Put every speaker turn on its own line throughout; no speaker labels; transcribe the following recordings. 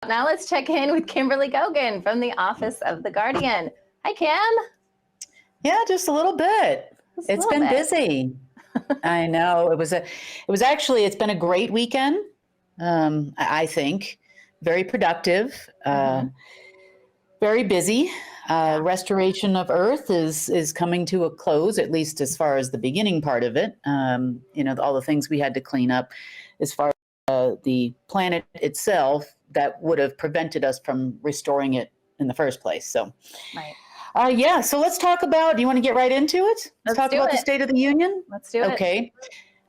Now let's check in with Kimberly Gogan from the Office of the Guardian. Hi, Kim.
Yeah, just a little bit. It's been busy. I know. It's been a great weekend. I think very productive, very busy. Restoration of Earth is coming to a close, at least as far as the beginning part of it. All the things we had to clean up as far as the planet itself that would have prevented us from restoring it in the first place. So,
right.
So let's talk about, do you want to get right into it? Let's talk about the State of the Union?
Let's do it.
Okay.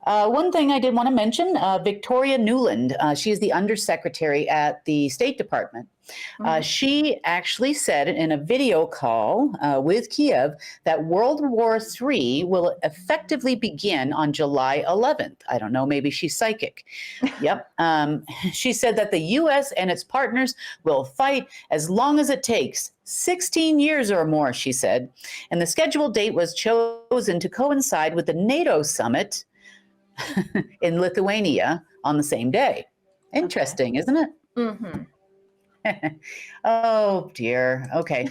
One thing I did want to mention, Victoria Nuland, she is the undersecretary at the State Department. She actually said in a video call with Kiev that World War III will effectively begin on July 11th. I don't know, maybe she's psychic. Yep. She said that the U.S. and its partners will fight as long as it takes. 16 years or more, she said. And the scheduled date was chosen to coincide with the NATO summit in Lithuania on the same day. Interesting, isn't it? Oh, dear. Okay.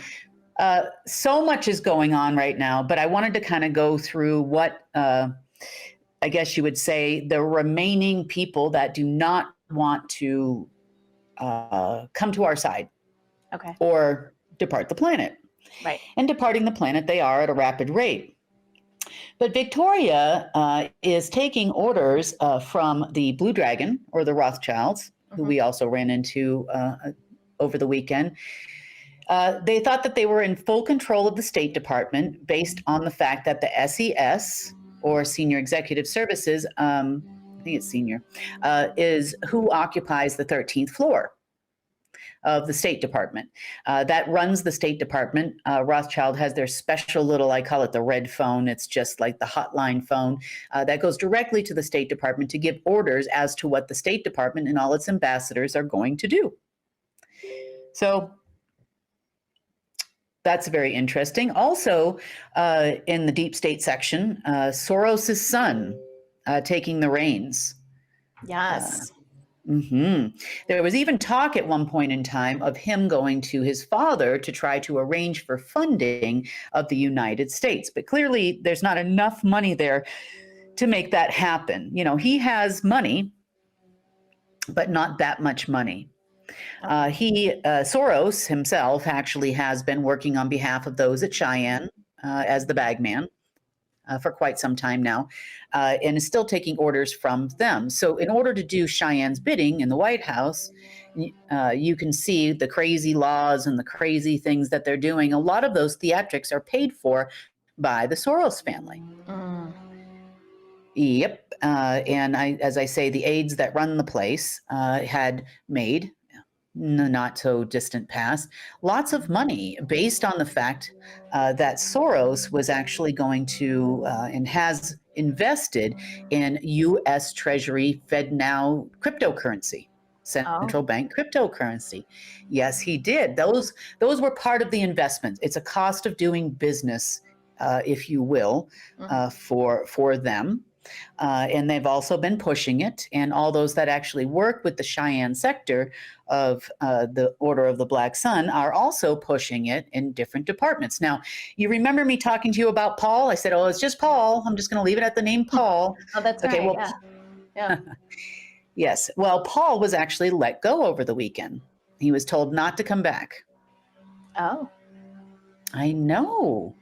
So much is going on right now, but I wanted to kind of go through what I guess you would say the remaining people that do not want to come to our side or depart the planet.
Right.
And departing the planet, they are at a rapid rate. But Victoria is taking orders from the Blue Dragon or the Rothschilds, who we also ran into over the weekend. They thought that they were in full control of the State Department based on the fact that the SES, or Senior Executive Services, I think it's senior, is who occupies the 13th floor of the State Department. That runs the State Department. Rothschild has their special little, I call it the red phone. It's just like the hotline phone that goes directly to the State Department to give orders as to what the State Department and all its ambassadors are going to do. So that's very interesting. Also, in the deep state section, Soros' son taking the reins.
Yes.
There was even talk at one point in time of him going to his father to try to arrange for funding of the United States. But clearly, there's not enough money there to make that happen. You know, he has money, but not that much money. Soros himself actually has been working on behalf of those at Cheyenne as the bagman for quite some time now, and is still taking orders from them. So in order to do Cheyenne's bidding in the White House, you can see the crazy laws and the crazy things that they're doing. A lot of those theatrics are paid for by the Soros family. Yep. And as I say, the aides that run the place had made, in the not so distant past, lots of money based on the fact that Soros was actually going to and has invested in U.S. Treasury FedNow cryptocurrency, central bank cryptocurrency. Yes, he did. Those were part of the investment. It's a cost of doing business, if you will, for them. And they've also been pushing it. And all those that actually work with the Cheyenne sector of the Order of the Black Sun are also pushing it in different departments. Now, you remember me talking to you about Paul? I said, oh, it's just Paul. I'm just going to leave it at the name Paul.
Oh, that's okay, right.
Well, yeah. Yes. Well, Paul was actually let go over the weekend. He was told not to come back.
Oh.
I know.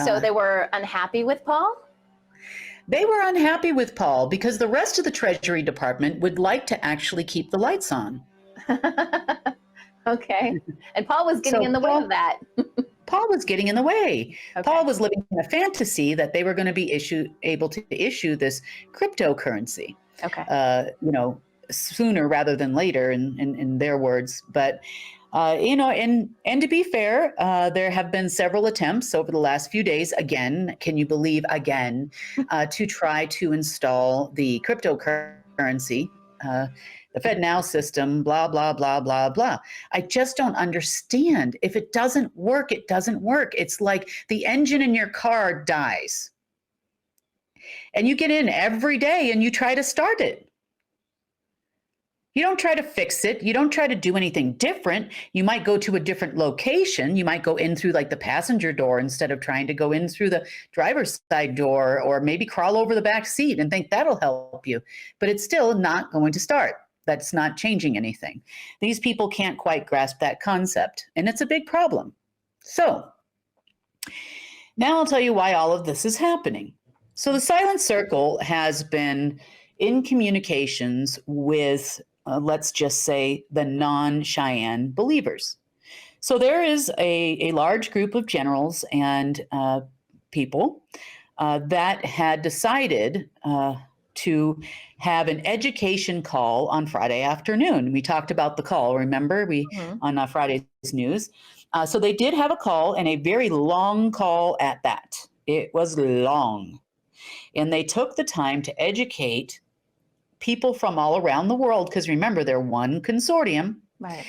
So they were unhappy with Paul?
They were unhappy with Paul because the rest of the Treasury Department would like to actually keep the lights on.
Okay. And Paul was getting in the way of that.
Paul was getting in the way. Okay. Paul was living in a fantasy that they were going to be able to issue this cryptocurrency.
Okay.
Sooner rather than later, in their words. But and to be fair, there have been several attempts over the last few days, again, can you believe again, to try to install the cryptocurrency, the FedNow system, blah, blah, blah, blah, blah. I just don't understand. If it doesn't work, it doesn't work. It's like the engine in your car dies. And you get in every day and you try to start it. You don't try to fix it. You don't try to do anything different. You might go to a different location. You might go in through like the passenger door instead of trying to go in through the driver's side door, or maybe crawl over the back seat and think that'll help you. But it's still not going to start. That's not changing anything. These people can't quite grasp that concept, and it's a big problem. So now I'll tell you why all of this is happening. So the Silent Circle has been in communications with, let's just say, the non-Cheyenne believers. So there is a large group of generals and people that had decided to have an education call on Friday afternoon. We talked about the call, remember, on Friday's news. So they did have a call, and a very long call at that. It was long. And they took the time to educate people from all around the world, because remember, they're one consortium,
Right.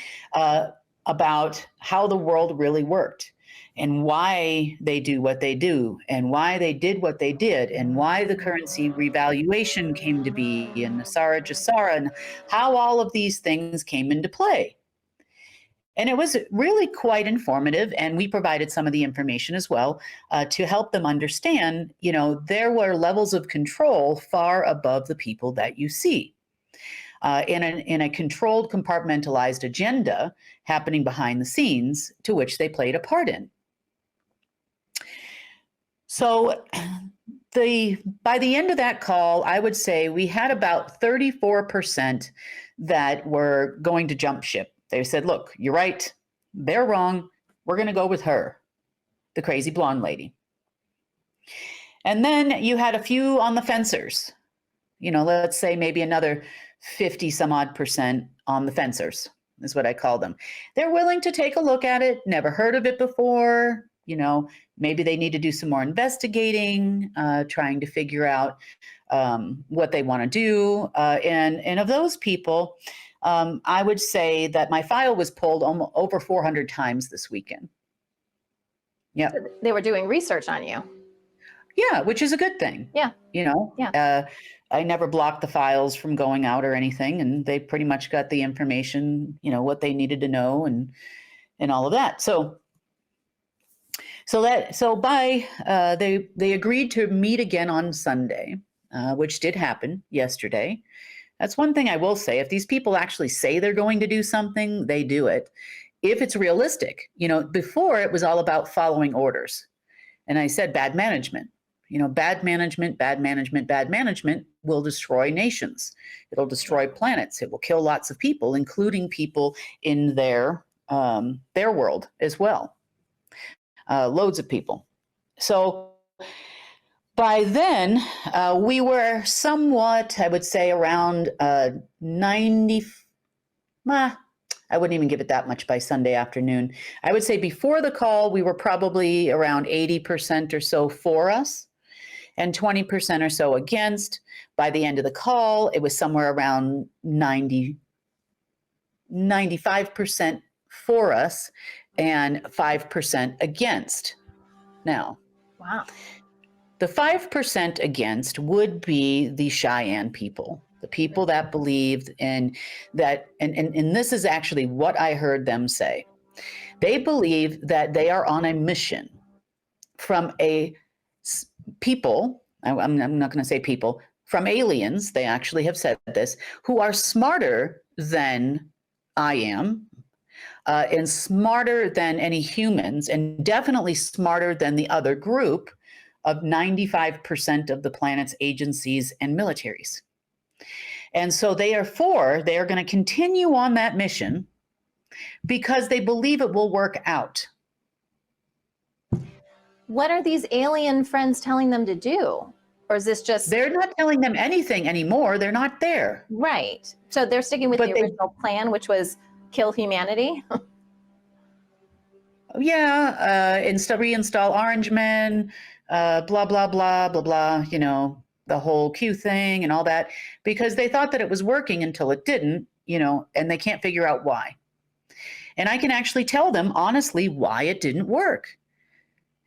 about how the world really worked and why they do what they do and why they did what they did and why the currency revaluation came to be and Nasara Jasara and how all of these things came into play. And it was really quite informative, and we provided some of the information as well to help them understand, there were levels of control far above the people that you see. In a controlled, compartmentalized agenda happening behind the scenes to which they played a part in. So by the end of that call, I would say we had about 34% that were going to jump ship. They said, look, you're right. They're wrong. We're going to go with her, the crazy blonde lady. And then you had a few on the fencers. Let's say maybe another 50 some odd percent on the fencers is what I call them. They're willing to take a look at it, never heard of it before. Maybe they need to do some more investigating, trying to figure out what they want to do. And of those people, I would say that my file was pulled over 400 times this weekend. Yeah.
So they were doing research on you.
Yeah, which is a good thing.
Yeah.
Yeah. I never blocked the files from going out or anything, and they pretty much got the information, what they needed to know and all of that. So they agreed to meet again on Sunday, which did happen yesterday. That's one thing I will say. If these people actually say they're going to do something, they do it. If it's realistic, before it was all about following orders. And I said bad management. Bad management will destroy nations. It'll destroy planets. It will kill lots of people, including people in their world as well. Loads of people. So by then, we were somewhat, I would say, around 90. I wouldn't even give it that much by Sunday afternoon. I would say before the call, we were probably around 80% or so for us and 20% or so against. By the end of the call, it was somewhere around 95% for us and 5% against. Now,
wow.
The 5% against would be the Cheyenne people, the people that believed in that, and this is actually what I heard them say. They believe that they are on a mission from a people, I'm not going to say people, from aliens, they actually have said this, who are smarter than I am, and smarter than any humans, and definitely smarter than the other group of 95% of the planet's agencies and militaries. And so they are going to continue on that mission because they believe it will work out.
What are these alien friends telling them to do? Or is this just...
They're not telling them anything anymore. They're not there.
Right. So they're sticking with the original plan, which was kill humanity?
Yeah, reinstall Orange Men, blah, blah, blah, blah, blah, the whole Q thing and all that, because they thought that it was working until it didn't, and they can't figure out why. And I can actually tell them honestly why it didn't work.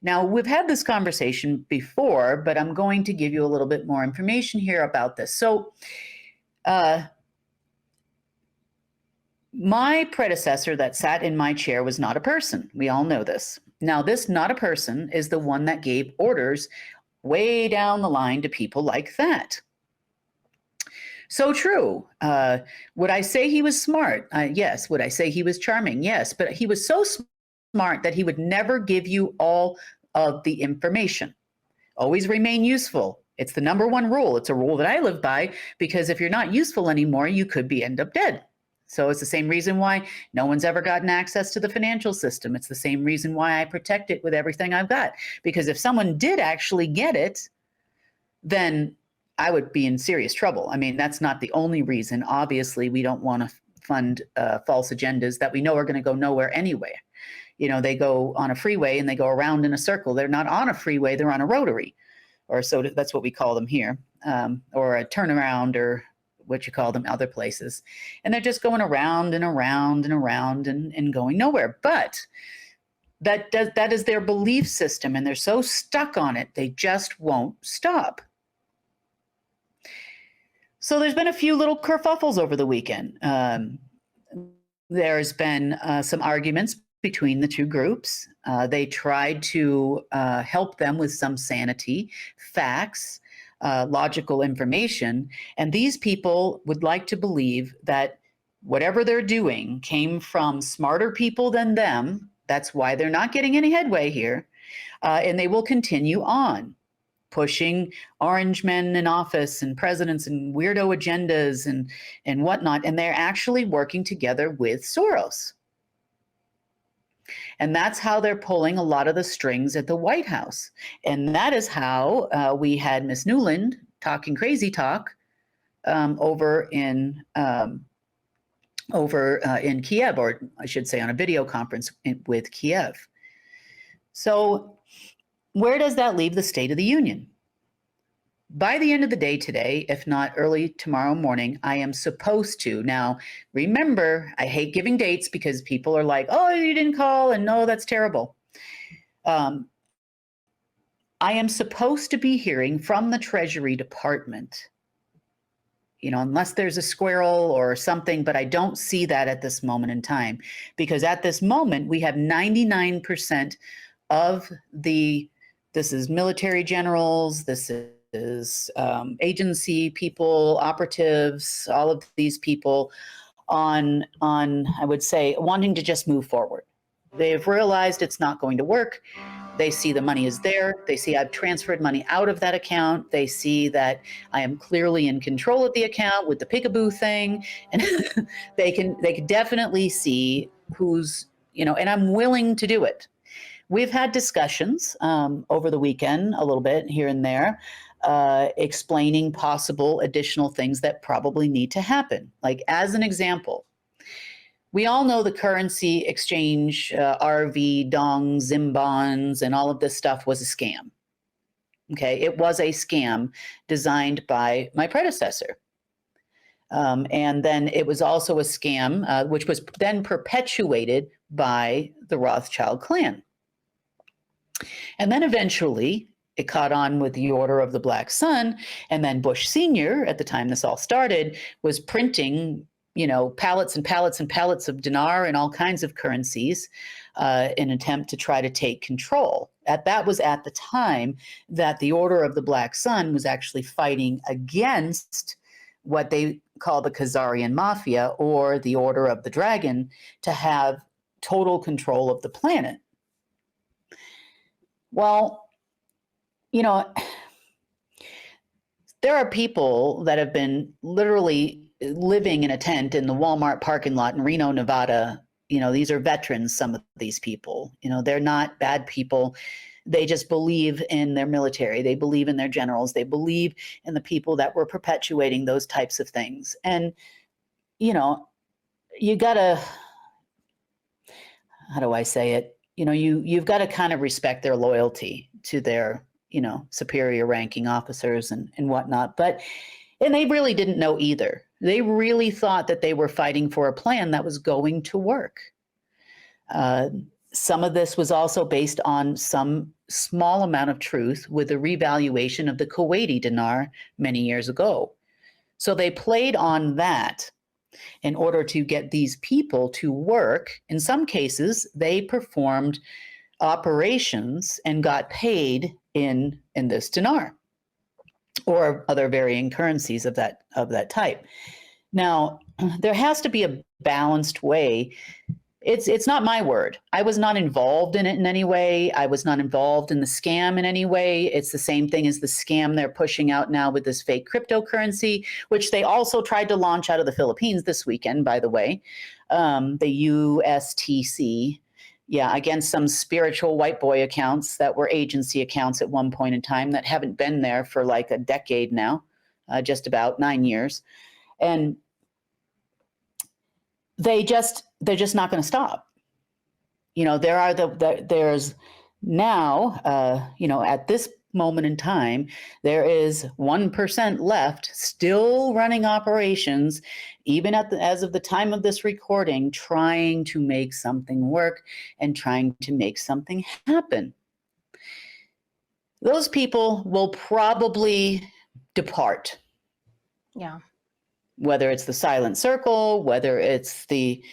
Now, we've had this conversation before, but I'm going to give you a little bit more information here about this. So My predecessor that sat in my chair was not a person. We all know this. Now, this not a person is the one that gave orders way down the line to people like that. So true. Would I say he was smart? Yes. Would I say he was charming? Yes. But he was so smart that he would never give you all of the information. Always remain useful. It's the number one rule. It's a rule that I live by, because if you're not useful anymore, you could end up dead. So it's the same reason why no one's ever gotten access to the financial system. It's the same reason why I protect it with everything I've got. Because if someone did actually get it, then I would be in serious trouble. I mean, that's not the only reason. Obviously, we don't want to fund false agendas that we know are going to go nowhere anyway. You know, they go on a freeway and they go around in a circle. They're not on a freeway, they're on a rotary, or so that's what we call them here, or a turnaround, or what you call them other places. And they're just going around and around and around and going nowhere. But that is their belief system, and they're so stuck on it, they just won't stop. So there's been a few little kerfuffles over the weekend. There's been some arguments between the two groups. They tried to help them with some sanity, facts, logical information. And these people would like to believe that whatever they're doing came from smarter people than them. That's why they're not getting any headway here. And they will continue on pushing orange men in office and presidents and weirdo agendas and whatnot. And they're actually working together with Soros. And that's how they're pulling a lot of the strings at the White House. And that is how we had Miss Nuland talking crazy talk over in Kiev, or I should say on a video conference with Kiev. So where does that leave the State of the Union? By the end of the day today, if not early tomorrow morning, I am supposed to. Now, remember, I hate giving dates because people are like, oh, you didn't call, and no, that's terrible. I am supposed to be hearing from the Treasury Department, you know, unless there's a squirrel or something, but I don't see that at this moment in time, because at this moment, we have 99% of this is military generals, this is agency people, operatives, all of these people on, I would say, wanting to just move forward. They've realized it's not going to work. They see the money is there. They see I've transferred money out of that account. They see that I am clearly in control of the account with the peekaboo thing. And they can definitely see who's, you know, and I'm willing to do it. We've had discussions over the weekend, a little bit here and there, explaining possible additional things that probably need to happen. Like, as an example, we all know the currency exchange, RV, dong, Zimbons, and all of this stuff was a scam. Okay, it was a scam designed by my predecessor. And then it was also a scam, which was then perpetuated by the Rothschild clan. And then eventually it caught on with the Order of the Black Sun. And then Bush Sr., at the time this all started, was printing, you know, pallets and pallets and pallets of dinar and all kinds of currencies in an attempt to try to take control. That was at the time that the Order of the Black Sun was actually fighting against what they call the Khazarian Mafia, or the Order of the Dragon, to have total control of the planet. Well, you know, there are people that have been literally living in a tent in the Walmart parking lot in Reno, Nevada. You know, these are veterans, some of these people. You know, they're not bad people. They just believe in their military. They believe in their generals. They believe in the people that were perpetuating those types of things. And, you know, you gotta, how do I say it? You know, you've got to kind of respect their loyalty to their, you know, superior ranking officers and whatnot. And they really didn't know either. They really thought that they were fighting for a plan that was going to work. Some of this was also based on some small amount of truth with the revaluation of the Kuwaiti dinar many years ago. So they played on that. in order to get these people to work. In some cases, they performed operations and got paid in this dinar or other varying currencies of that type. Now, there has to be a balanced way. It's not my word. I was not involved in it in any way. I was not involved in the scam in any way. It's the same thing as the scam they're pushing out now with this fake cryptocurrency, which they also tried to launch out of the Philippines this weekend, by the way, the USTC. Yeah, against some spiritual white boy accounts that were agency accounts at one point in time that haven't been there for like a decade now, just about 9 years. And they're just not going to stop. There's now, at this moment in time, there is 1% left still running operations, even as of the time of this recording, trying to make something work and trying to make something happen. Those people will probably depart.
Yeah.
Whether it's the silent circle, whether it's the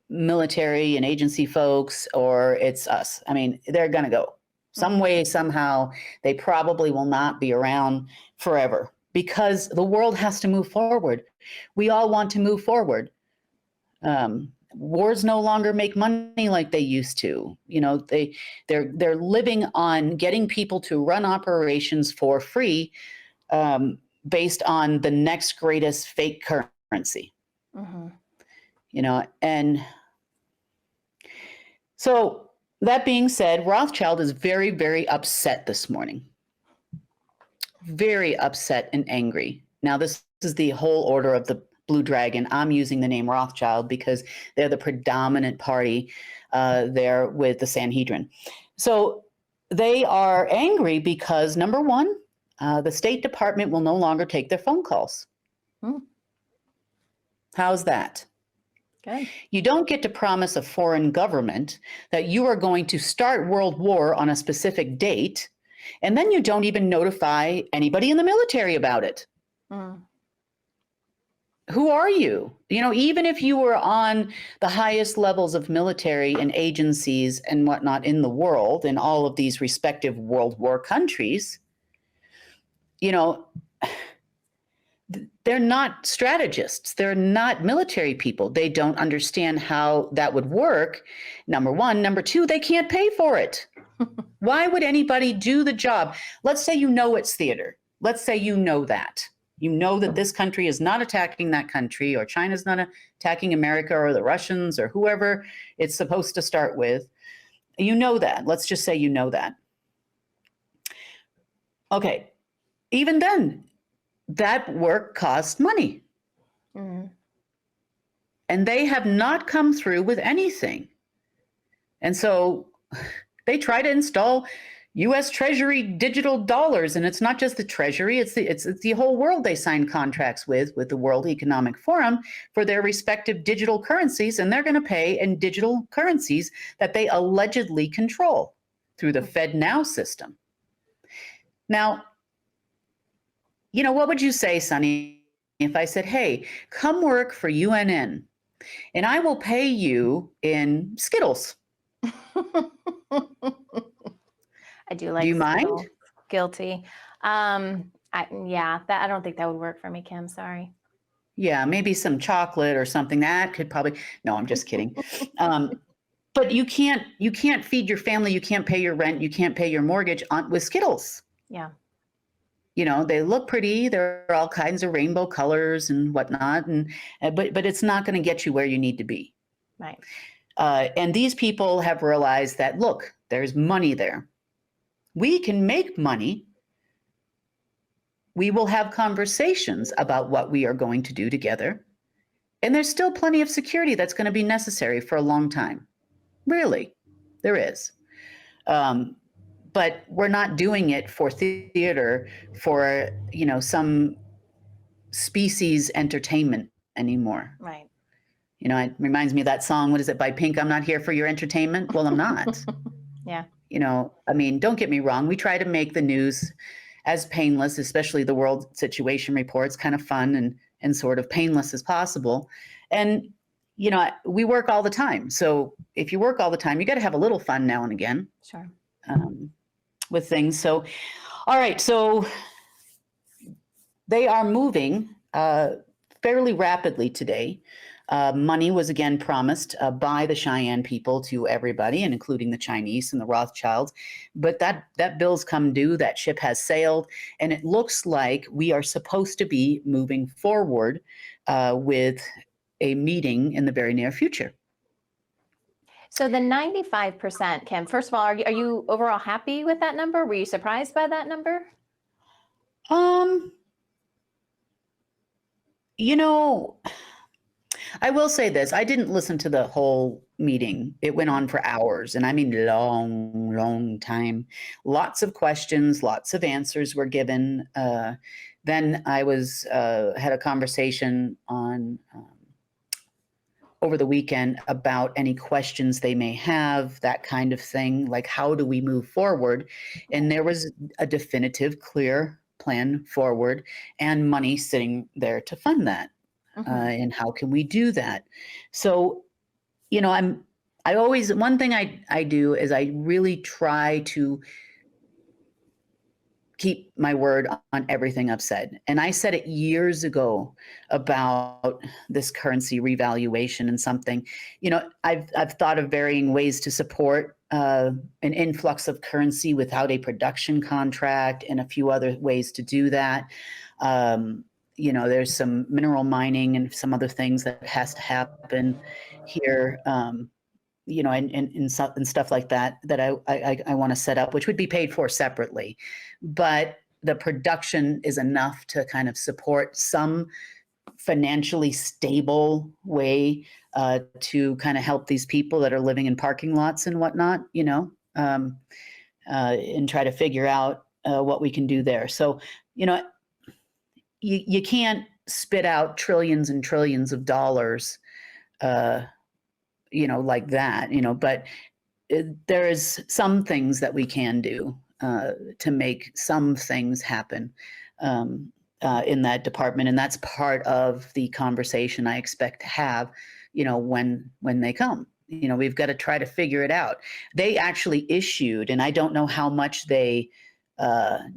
military and agency folks, or it's us. I mean, they're going to go. Some way, somehow, they probably will not be around forever because the world has to move forward. We all want to move forward. Wars no longer make money like they used to. They're living on getting people to run operations for free, based on the next greatest fake currency. Mm-hmm. And so that being said, Rothschild is very, very upset this morning. Very upset and angry. Now, this is the whole order of the Blue Dragon. I'm using the name Rothschild because they're the predominant party there with the Sanhedrin. So they are angry because, number one, the State Department will no longer take their phone calls. How's that?
Good.
You don't get to promise a foreign government that you are going to start World War on a specific date, and then you don't even notify anybody in the military about it. Who are you? Even if you were on the highest levels of military and agencies and whatnot in the world, in all of these respective World War countries, they're not strategists. They're not military people. They don't understand how that would work. Number one. Number two, they can't pay for it. Why would anybody do the job? Let's say it's theater. Let's say that. That this country is not attacking that country, or China's not attacking America, or the Russians, or whoever it's supposed to start with. That. Let's just say that. Okay. Even then, that work costs money. Mm-hmm. And they have not come through with anything. And so they try to install U.S. Treasury digital dollars. And it's not just the Treasury, it's the whole world they sign contracts with the World Economic Forum for their respective digital currencies. And they're going to pay in digital currencies that they allegedly control through the FedNow system. Now, what would you say, Sonny, if I said, hey, come work for UNN and I will pay you in Skittles?
I do like
Do you
Skittles.
mind?
Guilty. I don't think that would work for me, Kim. Sorry.
Yeah, maybe some chocolate or something. That could probably, no, I'm just kidding. But you can't feed your family. You can't pay your rent. You can't pay your mortgage with Skittles.
Yeah.
They look pretty. There are all kinds of rainbow colors and whatnot, but it's not going to get you where you need to be.
Right.
And these people have realized that, look, there's money there. We can make money. We will have conversations about what we are going to do together. And there's still plenty of security that's going to be necessary for a long time. Really, there is. But we're not doing it for theater, for, some species entertainment anymore.
Right.
It reminds me of that song, what is it, by Pink, I'm not here for your entertainment. Well, I'm not.
Yeah.
Don't get me wrong. We try to make the news as painless, especially the world situation reports, kind of fun and sort of painless as possible. And, we work all the time. So if you work all the time, you got to have a little fun now and again.
Sure.
With things. So, all right. So they are moving fairly rapidly today. Money was again promised by the Cheyenne people to everybody, and including the Chinese and the Rothschilds. But that bill's come due. That ship has sailed, and it looks like we are supposed to be moving forward with a meeting in the very near future.
So the 95%, Kim, first of all, are you overall happy with that number? Were you surprised by that number?
I will say this. I didn't listen to the whole meeting. It went on for hours, and I mean long, long time. Lots of questions, lots of answers were given. Then I had a conversation on over the weekend about any questions they may have, that kind of thing, like how do we move forward? And there was a definitive, clear plan forward and money sitting there to fund that. And how can we do that? So, one thing I do is I really try to keep my word on everything I've said. And I said it years ago about this currency revaluation and something, I've thought of varying ways to support an influx of currency without a production contract and a few other ways to do that. There's some mineral mining and some other things that has to happen here, and stuff like that I want to set up, which would be paid for separately. But the production is enough to kind of support some financially stable way to kind of help these people that are living in parking lots and whatnot, and try to figure out what we can do there. So, you can't spit out trillions and trillions of dollars, like that, but there's some things that we can do to make some things happen in that department. And that's part of the conversation I expect to have, when they come. We've got to try to figure it out. They actually issued, and I don't know how much they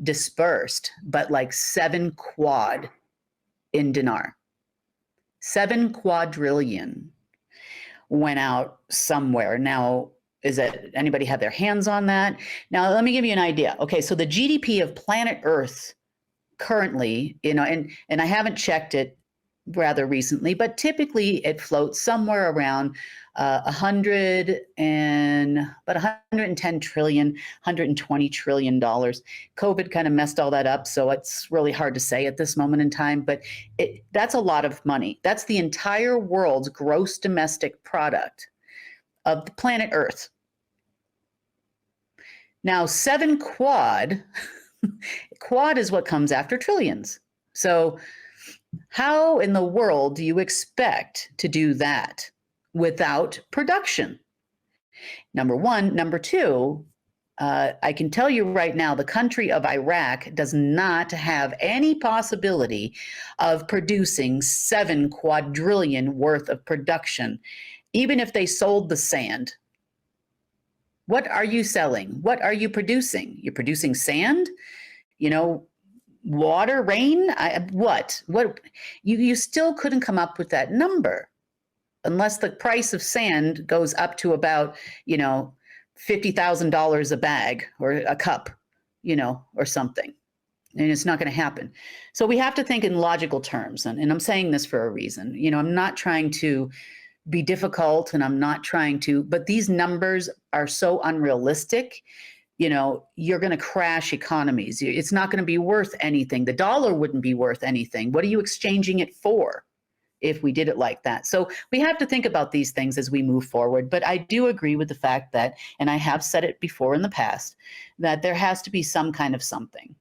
dispersed, but like 7 quad in dinar. 7 quadrillion went out somewhere. Now, anybody have their hands on that? Now, let me give you an idea. Okay, so the GDP of planet Earth currently, and I haven't checked it rather recently, but typically it floats somewhere around 110 trillion, 120 trillion dollars. COVID kind of messed all that up, so it's really hard to say at this moment in time, but that's a lot of money. That's the entire world's gross domestic product of the planet Earth. Now, 7 quad, quad is what comes after trillions. So how in the world do you expect to do that without production? Number one. Number two, I can tell you right now, the country of Iraq does not have any possibility of producing 7 quadrillion worth of production, even if they sold the sand. What are you selling? What are you producing? You're producing sand? Water, rain? What? You still couldn't come up with that number unless the price of sand goes up to about, $50,000 a bag or a cup, or something. And it's not going to happen. So we have to think in logical terms. And I'm saying this for a reason. I'm not trying to be difficult, and I'm not trying to, but these numbers are so unrealistic. You're going to crash economies. It's not going to be worth anything. The dollar wouldn't be worth anything. What are you exchanging it for if we did it like that? So we have to think about these things as we move forward. But I do agree with the fact that, and I have said it before in the past, that there has to be some kind of something,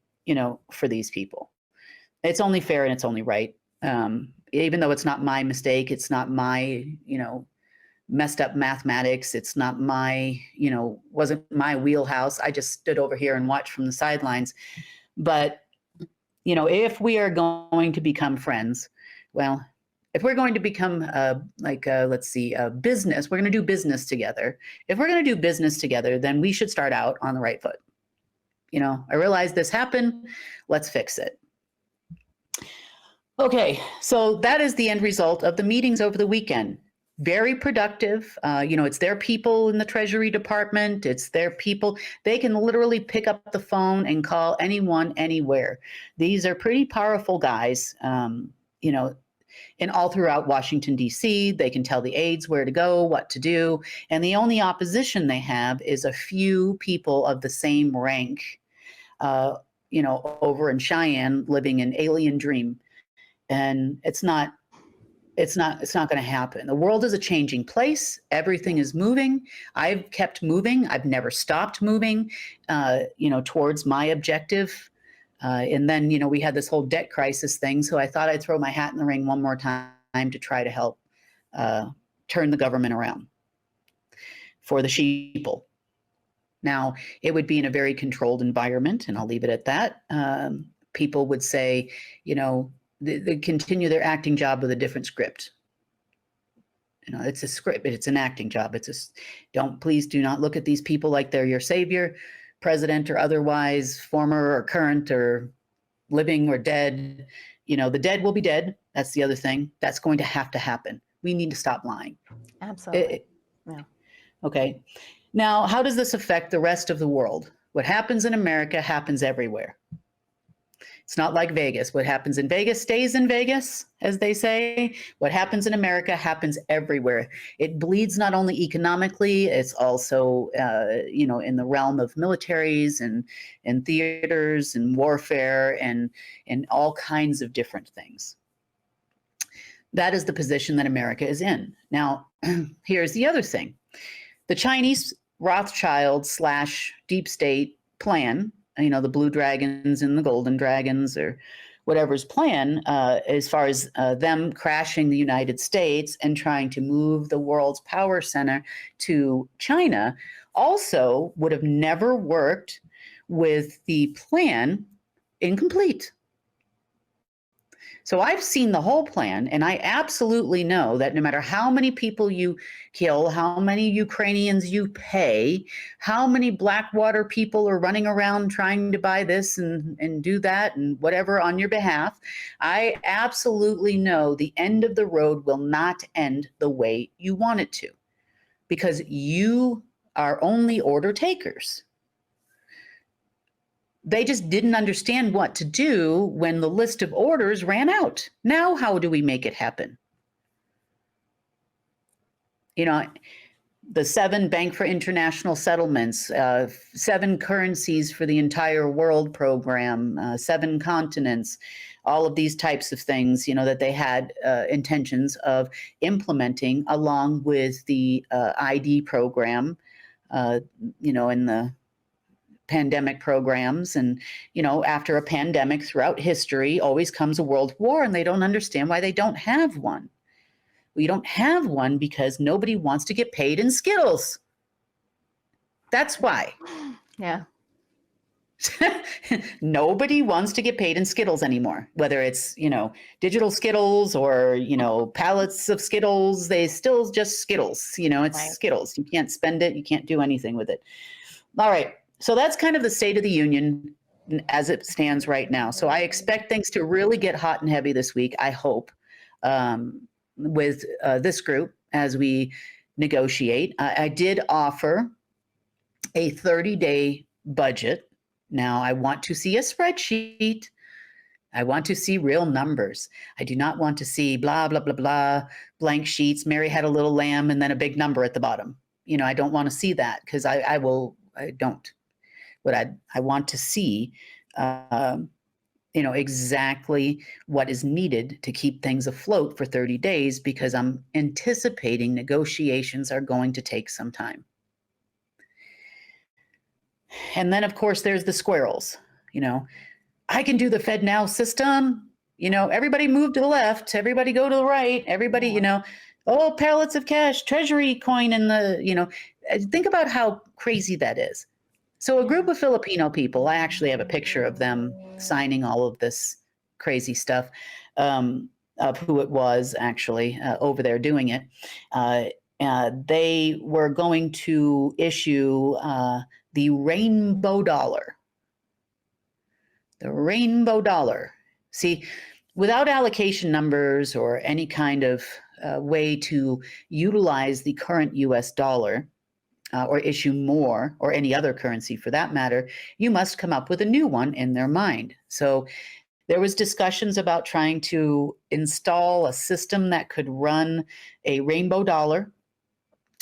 for these people. It's only fair and it's only right. Even though it's not my mistake, it's not my, messed up mathematics. It's not my, wasn't my wheelhouse. I just stood over here and watched from the sidelines. But, if we are going to become friends, well, if we're going to become let's see, business, we're going to do business together. If we're going to do business together, then we should start out on the right foot. I realize this happened. Let's fix it. Okay, so that is the end result of the meetings over the weekend. Very productive. It's their people in the Treasury Department. It's their people. They can literally pick up the phone and call anyone, anywhere. These are pretty powerful guys, and all throughout Washington, D.C. They can tell the aides where to go, what to do. And the only opposition they have is a few people of the same rank, over in Cheyenne, living an alien dream. And it's not going to happen. The world is a changing place. Everything is moving. I've kept moving. I've never stopped moving, towards my objective. And then, we had this whole debt crisis thing. So I thought I'd throw my hat in the ring one more time to try to help turn the government around for the sheeple. Now, it would be in a very controlled environment, and I'll leave it at that. People would say, they continue their acting job with a different script. It's a script. It's an acting job. Please do not look at these people like they're your savior, president or otherwise, former or current or living or dead. The dead will be dead. That's the other thing. That's going to happen. We need to stop lying.
Absolutely. Yeah.
Okay. Now, how does this affect the rest of the world? What happens in America happens everywhere. It's not like Vegas. What happens in Vegas stays in Vegas, as they say. What happens in America happens everywhere. It bleeds not only economically, it's also, in the realm of militaries and theaters and warfare and all kinds of different things. That is the position that America is in. Now, here's the other thing. The Chinese Rothschild / deep state plan, the blue dragons and the golden dragons or whatever's plan, as far as them crashing the United States and trying to move the world's power center to China, also would have never worked with the plan incomplete. So I've seen the whole plan, and I absolutely know that no matter how many people you kill, how many Ukrainians you pay, how many Blackwater people are running around trying to buy this and do that and whatever on your behalf, I absolutely know the end of the road will not end the way you want it to, because you are only order takers. They just didn't understand what to do when the list of orders ran out. Now, how do we make it happen? The 7 Bank for International Settlements, 7 currencies for the entire world program, 7 continents, all of these types of things, that they had intentions of implementing along with the ID program, in the pandemic programs. And, after a pandemic throughout history always comes a world war, and they don't understand why they don't have one. We don't have one because nobody wants to get paid in Skittles. That's why.
Yeah.
Nobody wants to get paid in Skittles anymore, whether it's, digital Skittles or, pallets of Skittles. They still just Skittles, it's right. Skittles. You can't spend it. You can't do anything with it. All right. So that's kind of the state of the union as it stands right now. So I expect things to really get hot and heavy this week, I hope, with this group as we negotiate. I did offer a 30-day budget. Now, I want to see a spreadsheet. I want to see real numbers. I do not want to see blah, blah, blah, blah, blank sheets. Mary had a little lamb and then a big number at the bottom. I don't want to see that because I don't. But I want to see, exactly what is needed to keep things afloat for 30 days, because I'm anticipating negotiations are going to take some time. And then, of course, there's the squirrels. I can do the FedNow system. Everybody move to the left. Everybody go to the right. Everybody, pallets of cash, treasury coin in the, think about how crazy that is. So a group of Filipino people, I actually have a picture of them signing all of this crazy stuff. of who it was actually over there doing it. They were going to issue the rainbow dollar. The rainbow dollar. See, without allocation numbers or any kind of way to utilize the current US dollar or issue more, or any other currency for that matter, you must come up with a new one in their mind. So there was discussions about trying to install a system that could run a rainbow dollar.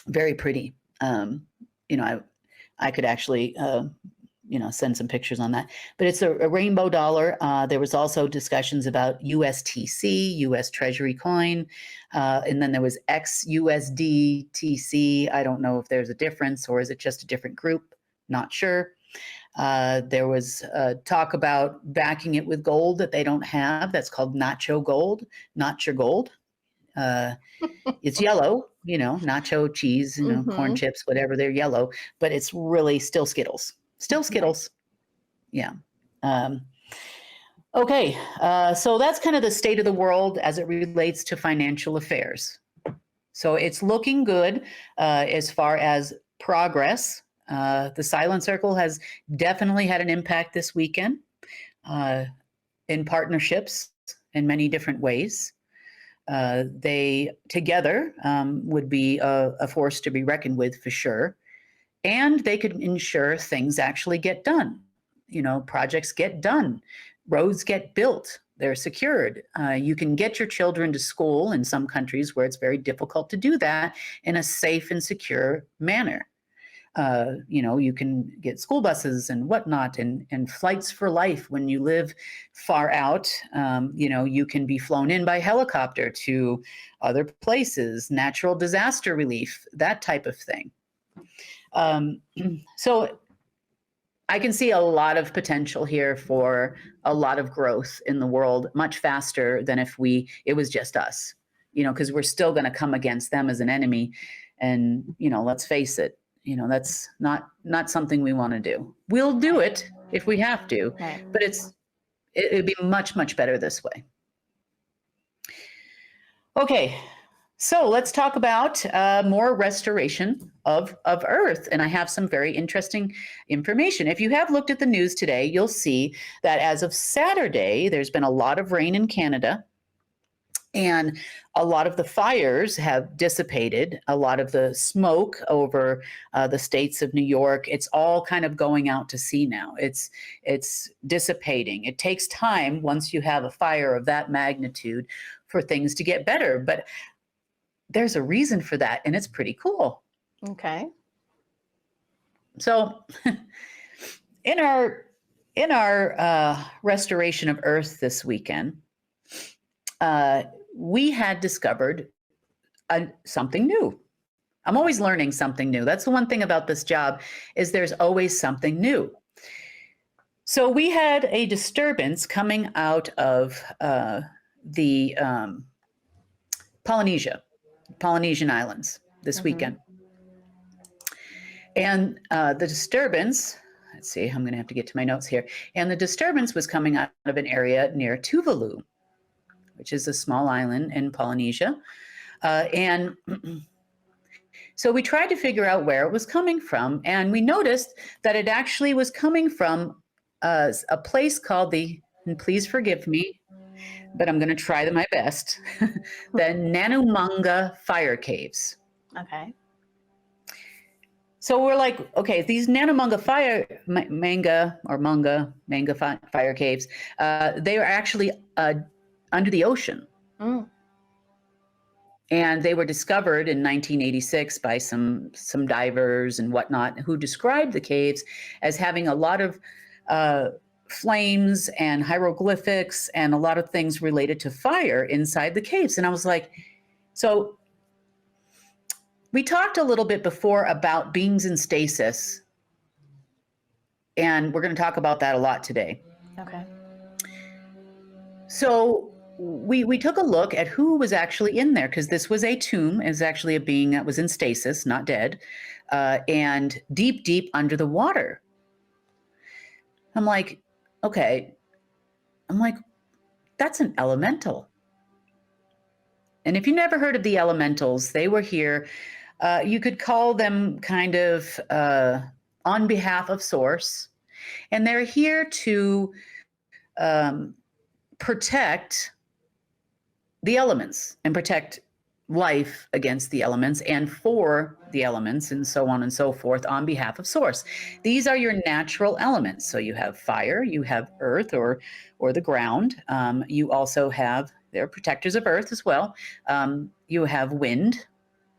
Very pretty. I could actually send some pictures on that. But it's a rainbow dollar. There was also discussions about USTC, US Treasury coin, and then there was XUSDTC. I don't know if there's a difference, or is it just a different group? Not sure. There was talk about backing it with gold that they don't have. That's called nacho gold, not your gold. It's yellow, nacho cheese, corn chips, whatever, they're yellow, but it's really still Skittles. Still Skittles. Yeah. Okay. So that's kind of the state of the world as it relates to financial affairs. So it's looking good as far as progress. The Silent Circle has definitely had an impact this weekend in partnerships in many different ways. They together would be a force to be reckoned with for sure. And they could ensure things actually get done. Projects get done, roads get built, they're secured. You can get your children to school in some countries where it's very difficult to do that in a safe and secure manner. You can get school buses and whatnot, and flights for life when you live far out. You can be flown in by helicopter to other places, natural disaster relief, that type of thing. So I can see a lot of potential here for a lot of growth in the world, much faster than if it was just us, because we're still going to come against them as an enemy. And, let's face it, that's not something we want to do. We'll do it if we have to,
right.
But it'd be much, much better this way. Okay. So let's talk about more restoration of Earth. And I have some very interesting information. If you have looked at the news today, you'll see that as of Saturday, there's been a lot of rain in Canada. And a lot of the fires have dissipated, a lot of the smoke over the states of New York. It's all kind of going out to sea now. It's dissipating. It takes time once you have a fire of that magnitude for things to get better. But there's a reason for that, and it's pretty cool.
Okay.
So in our restoration of Earth this weekend, we had discovered something new. I'm always learning something new. That's the one thing about this job, is there's always something new. So we had a disturbance coming out of the Polynesian Islands this weekend. And the disturbance, let's see, I'm going to have to get to my notes here. And the disturbance was coming out of an area near Tuvalu, which is a small island in Polynesia. And so we tried to figure out where it was coming from. And we noticed that it actually was coming from a place called and please forgive me, but I'm going to try my best, the Nanumunga Fire Caves.
Okay.
So we're like, okay, these Nanumunga Fire Caves, they are actually under the ocean.
Mm.
And they were discovered in 1986 by some divers and whatnot, who described the caves as having a lot of flames and hieroglyphics and a lot of things related to fire inside the caves. And I was like, so we talked a little bit before about beings in stasis, and we're going to talk about that a lot today.
Okay.
So we took a look at who was actually in there, because this was a tomb. It was actually a being that was in stasis, not dead, and deep, deep under the water. I'm like, okay. I'm like, that's an elemental. And if you never heard of the elementals, they were here. You could call them kind of on behalf of Source, and they're here to protect the elements and protect life against the elements and for the elements and so on and so forth on behalf of Source. These are your natural elements. So you have fire, you have earth or the ground. You also have, they're protectors of earth as well. You have wind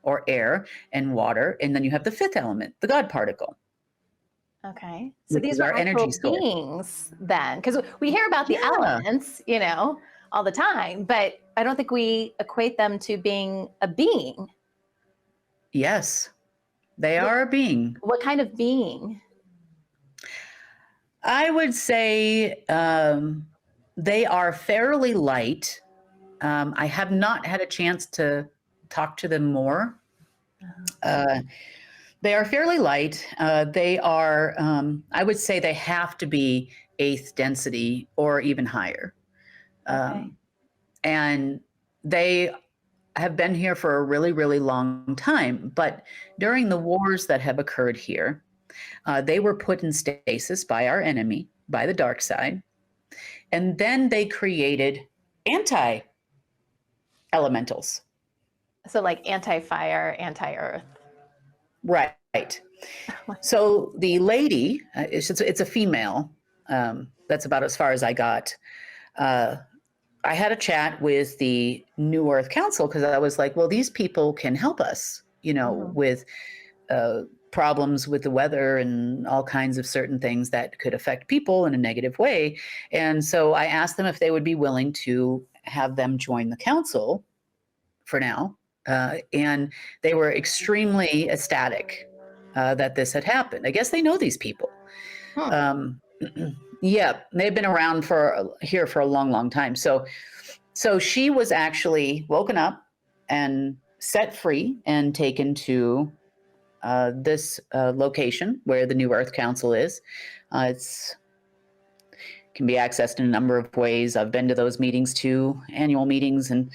or air and water, and then you have the fifth element, the God particle.
Okay. So
Which
these
is
are
our energy
actual
source.
beings then, because we hear about the
Yeah.
elements, all the time, but I don't think we equate them to being a being.
Yes, they are a being.
What kind of being?
I would say they are fairly light. I have not had a chance to talk to them more. They are fairly light. They are, I would say they have to be eighth density or even higher.
Okay.
And they have been here for a really, really long time. But during the wars that have occurred here, they were put in stasis by our enemy, by the dark side. And then they created anti-elementals.
So like anti-fire, anti-earth.
Right. So the lady, it's a female. That's about as far as I got. I had a chat with the New Earth Council because I was like, well, these people can help us, with problems with the weather and all kinds of certain things that could affect people in a negative way. And so I asked them if they would be willing to have them join the council for now. And they were extremely ecstatic that this had happened. I guess they know these people. Yeah, they've been around here for a long, long time. So she was actually woken up and set free and taken to this location where the New Earth Council is. It's can be accessed in a number of ways. I've been to those meetings too, annual meetings and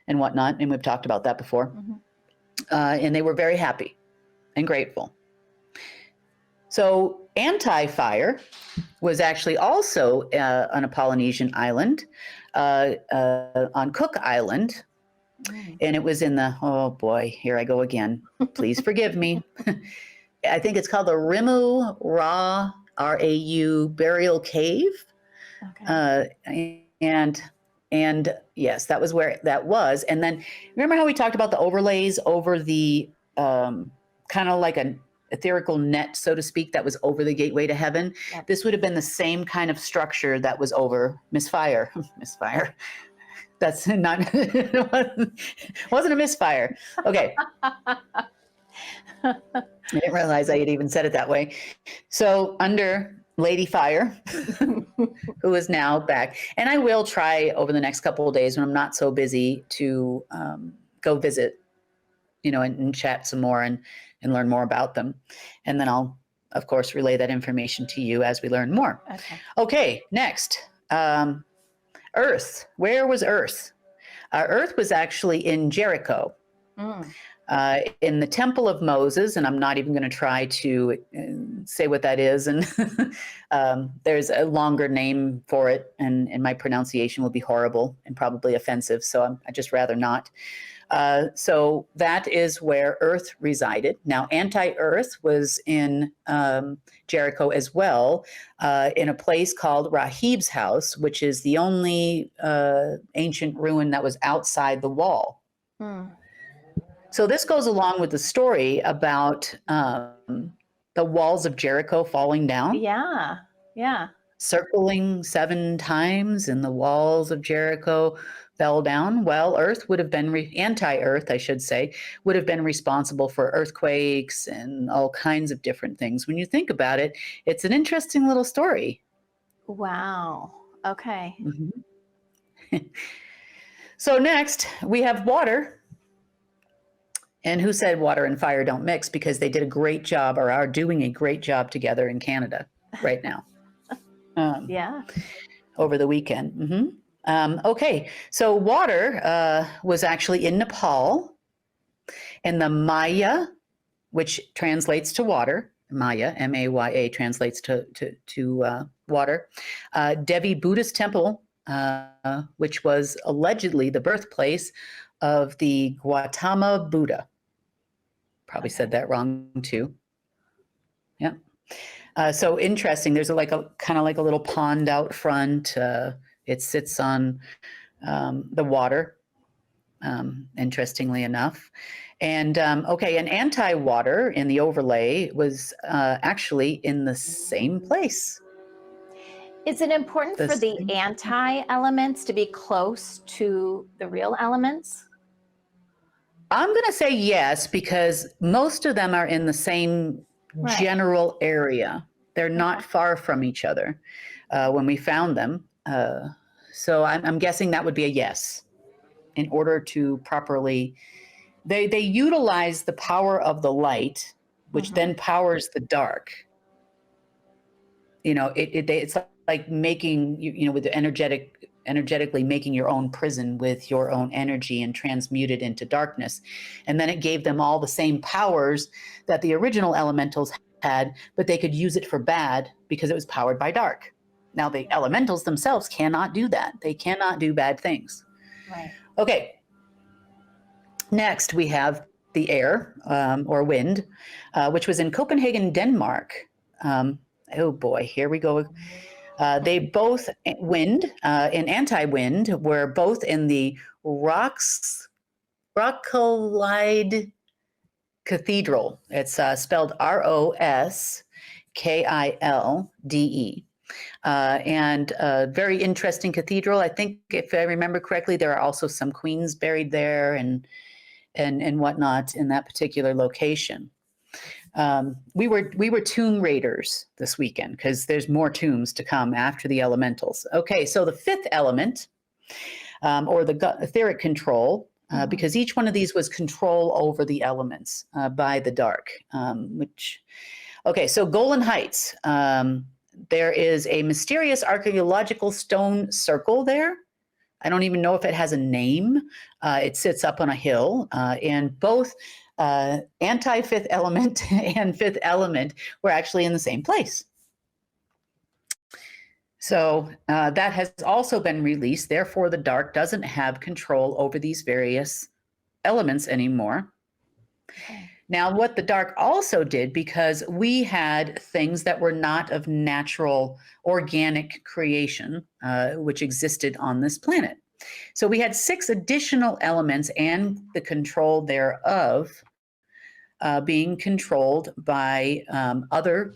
whatnot, and we've talked about that before. And they were very happy and grateful. So anti-fire was actually also on a Polynesian island, on Cook Island. And it was in oh boy, here I go again. Please forgive me. I think it's called the Rimu Ra, R-A-U Burial Cave. Okay. And yes, that was where that was. And then remember how we talked about the overlays over the kind of like an etherical net, so to speak, that was over the gateway to heaven? Yep. This would have been the same kind of structure that was over Misfire. Misfire. That's not, wasn't a misfire. Okay. I didn't realize I had even said it that way. So under Lady Fire, who is now back. And I will try over the next couple of days when I'm not so busy to go visit, and chat some more and learn more about them. And then I'll, of course, relay that information to you as we learn more. Okay, next. Earth. Where was Earth? Earth was actually in Jericho, in the Temple of Moses, and I'm not even going to try to say what that is. And there's a longer name for it, and my pronunciation will be horrible and probably offensive, so I'd just rather not. So that is where Earth resided. Now, anti-Earth was in Jericho as well, in a place called Rahib's house, which is the only ancient ruin that was outside the wall. So this goes along with the story about the walls of Jericho falling down.
Yeah.
Circling 7 times, and the walls of Jericho fell down. Well, Earth would have been, anti-Earth, I should say, would have been responsible for earthquakes and all kinds of different things. When you think about it, it's an interesting little story.
Wow. Okay.
So next, we have water. And who said water and fire don't mix? Because they did a great job, or are doing a great job together in Canada right now.
Yeah.
Over the weekend. Okay, so water was actually in Nepal, and the Maya, which translates to water, Maya, M-A-Y-A, translates to water. Devi Buddhist temple, which was allegedly the birthplace of the Gautama Buddha. Probably said that wrong too. Yeah. So interesting. There's like a kind of like a little pond out front. It sits on the water, interestingly enough. And okay, an anti-water in the overlay was actually in the same place.
Is it important
The
for the
same-
anti-elements to be close to the real elements?
I'm going to say yes, because most of them are in the same
Right.
general area. They're not
Okay.
far from each other when we found them. So I'm guessing that would be a yes. In order to properly, they utilize the power of the light, which
Mhm.
then powers the dark. It's like making with the energetically making your own prison with your own energy and transmute it into darkness. And then it gave them all the same powers that the original elementals had, but they could use it for bad because it was powered by dark. Now the elementals themselves cannot do that. They cannot do bad things.
Right.
Okay. Next, we have the air or wind, which was in Copenhagen, Denmark. Oh boy, here we go. They both, wind and anti-wind, were both in the Roskilde Cathedral. It's spelled Roskilde. And a very interesting cathedral. I think, if I remember correctly, there are also some queens buried there and whatnot in that particular location. We were tomb raiders this weekend because there's more tombs to come after the elementals. Okay, so the fifth element, or the etheric control, because each one of these was control over the elements by the dark. Okay, so Golan Heights. There is a mysterious archaeological stone circle there. I don't even know if it has a name. It sits up on a hill, and both anti-fifth element and fifth element were actually in the same place. So that has also been released. Therefore, the dark doesn't have control over these various elements anymore.
Okay.
Now, what the dark also did, because we had things that were not of natural organic creation, which existed on this planet. So we had 6 additional elements and the control thereof being controlled by other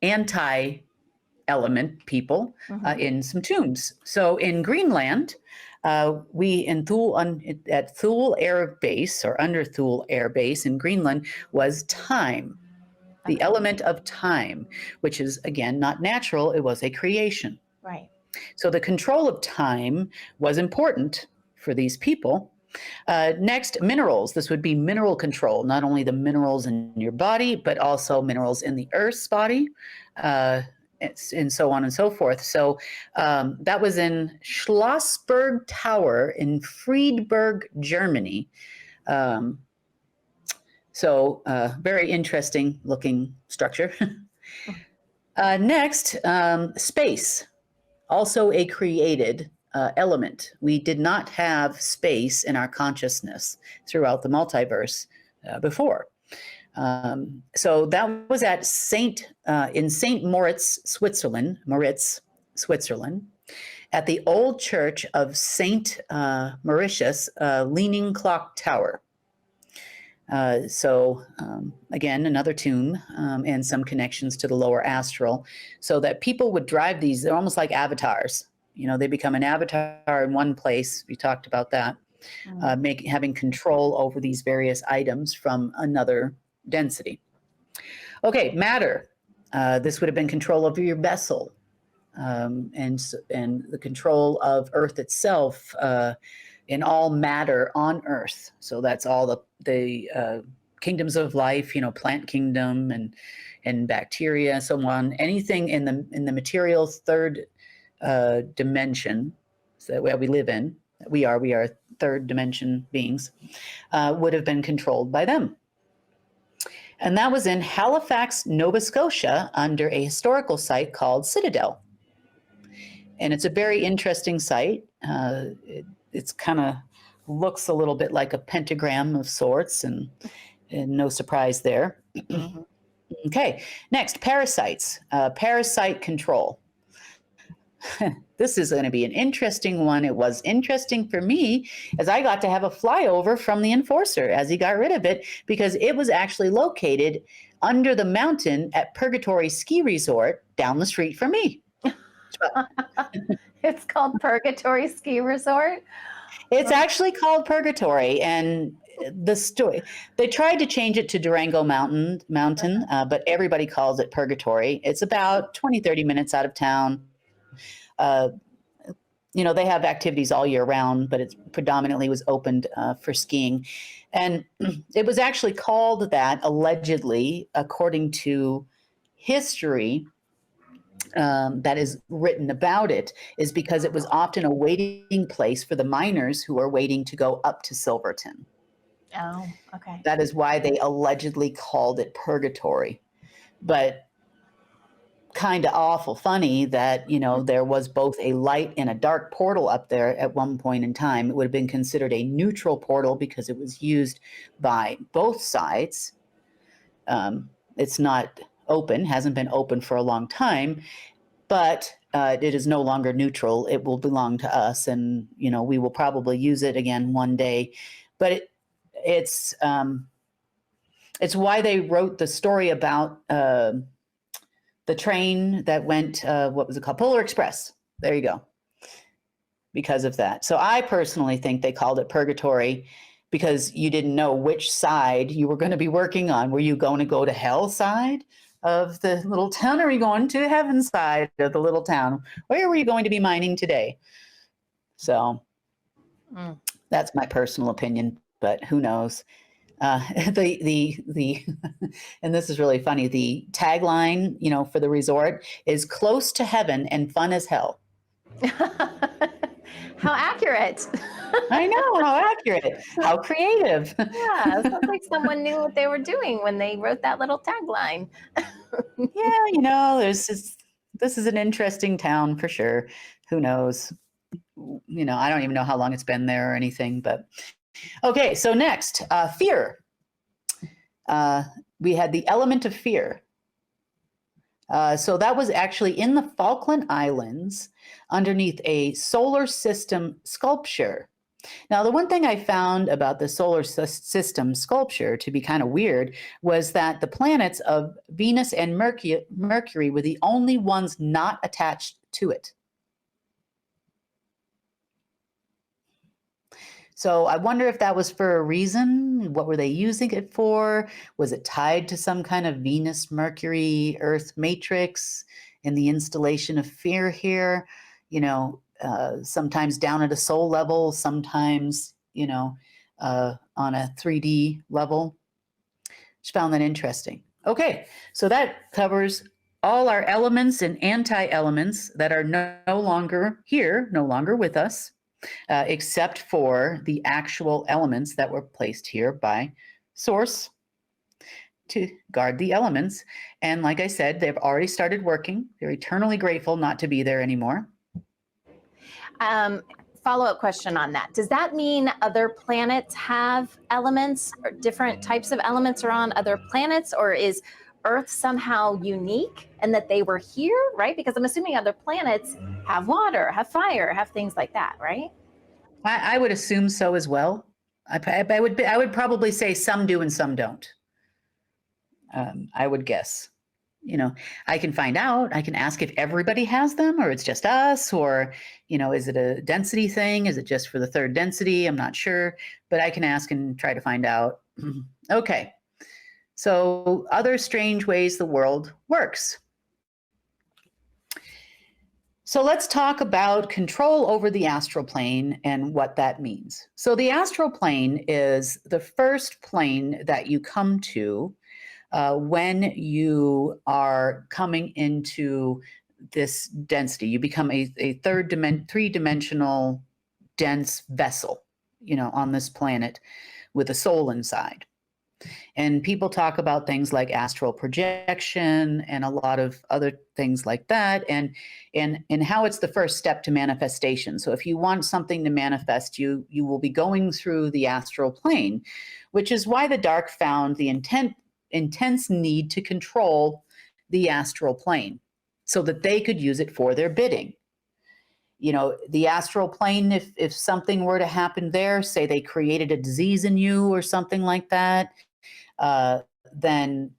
anti-element people in some tombs. So in Greenland, we at Thule Air Base, or under Thule Air Base in Greenland, was time, the element of time, which is, again, not natural. It was a creation.
Right.
So the control of time was important for these people. Next, minerals. This would be mineral control, not only the minerals in your body, but also minerals in the Earth's body, and so on and so forth. So that was in Schlossberg Tower in Friedberg, Germany. Very interesting looking structure. Next, space, also a created element. We did not have space in our consciousness throughout the multiverse before. So that was at in St. Moritz, Switzerland, at the old church of St. Mauritius Leaning Clock Tower. Again, another tomb and some connections to the lower astral, so that people would drive these. They're almost like avatars. They become an avatar in one place. We talked about that, having control over these various items from another density. Okay, matter. This would have been control over your vessel, and the control of Earth itself, in all matter on Earth. So that's all the kingdoms of life, plant kingdom and bacteria, so on. Anything in the material third dimension, so where we live in, we are third dimension beings, would have been controlled by them. And that was in Halifax, Nova Scotia, under a historical site called Citadel. And it's a very interesting site. It's kind of looks a little bit like a pentagram of sorts, and no surprise there.
Mhm.
Okay, next, parasites, parasite control. This is going to be an interesting one. It was interesting for me as I got to have a flyover from the enforcer as he got rid of it, because it was actually located under the mountain at Purgatory Ski Resort down the street from me.
It's called Purgatory Ski Resort.
It's actually called Purgatory, and the story, they tried to change it to Durango Mountain, but everybody calls it Purgatory. It's about 20, 30 minutes out of town. You know, they have activities all year round, but it predominantly was opened for skiing. And it was actually called that, allegedly, according to history that is written about it, is because it was often a waiting place for the miners who are waiting to go up to Silverton.
Oh, okay.
That is why they allegedly called it Purgatory. But kind of awful funny that, you know, there was both a light and a dark portal up there at one point in time. It would have been considered a neutral portal because it was used by both sides. It's not open, hasn't been open for a long time, but it is no longer neutral. It will belong to us, and, you know, we will probably use it again one day. But it's why they wrote the story about the train that went, what was it called? Polar Express. There you go. Because of that. So I personally think they called it Purgatory because you didn't know which side you were going to be working on. Were you going to go to hell side of the little town, or are you going to heaven side of the little town? Where were you going to be mining today? So that's my personal opinion, but who knows? The and this is really funny. The tagline, you know, for the resort is "Close to heaven and fun as hell."
How accurate.
I know, how accurate, how creative.
Yeah, sounds like someone knew what they were doing when they wrote that little tagline.
Yeah, you know, this is an interesting town for sure. Who knows? You know, I don't even know how long it's been there or anything, but okay. So next, fear. We had the element of fear. So that was actually in the Falkland Islands underneath a solar system sculpture. Now, the one thing I found about the solar system sculpture to be kind of weird was that the planets of Venus and Mercury were the only ones not attached to it. So I wonder if that was for a reason. What were they using it for? Was it tied to some kind of Venus, Mercury, Earth matrix in the installation of fear here? You know, sometimes down at a soul level, sometimes, you know, on a 3D level. Just found that interesting. Okay, so that covers all our elements and anti-elements that are no longer here, no longer with us, except for the actual elements that were placed here by Source to guard the elements. And like I said, they've already started working. They're eternally grateful not to be there anymore.
Follow-up question on that. Does that mean other planets have elements, or different types of elements are on other planets, or is Earth somehow unique and that they were here, right? Because I'm assuming other planets have water, have fire, have things like that, right?
I would assume so as well. I would probably say some do and some don't. I would guess. You know, I can find out. I can ask if everybody has them, or it's just us, or, you know, is it a density thing? Is it just for the third density? I'm not sure, but I can ask and try to find out. Okay. So other strange ways the world works. So let's talk about control over the astral plane and what that means. So the astral plane is the first plane that you come to when you are coming into this density. You become a three-dimensional dense vessel, on this planet with a soul inside. And people talk about things like astral projection and a lot of other things like that, and how it's the first step to manifestation. So if you want something to manifest, you will be going through the astral plane, which is why the dark found the intense need to control the astral plane so that they could use it for their bidding. The astral plane, if something were to happen there, say they created a disease in you or something like that, then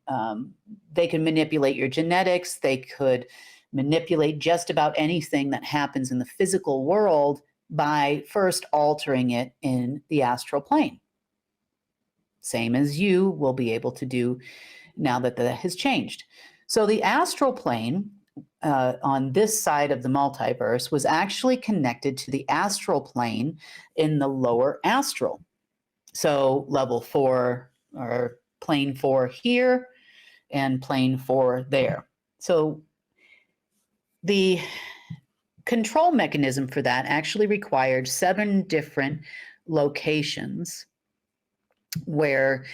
they can manipulate your genetics. They could manipulate just about anything that happens in the physical world by first altering it in the astral plane. Same as you will be able to do now that that has changed. So the astral plane on this side of the multiverse was actually connected to the astral plane in the lower astral. So level 4 or plane 4 here and plane 4 there. So the control mechanism for that actually required 7 different locations where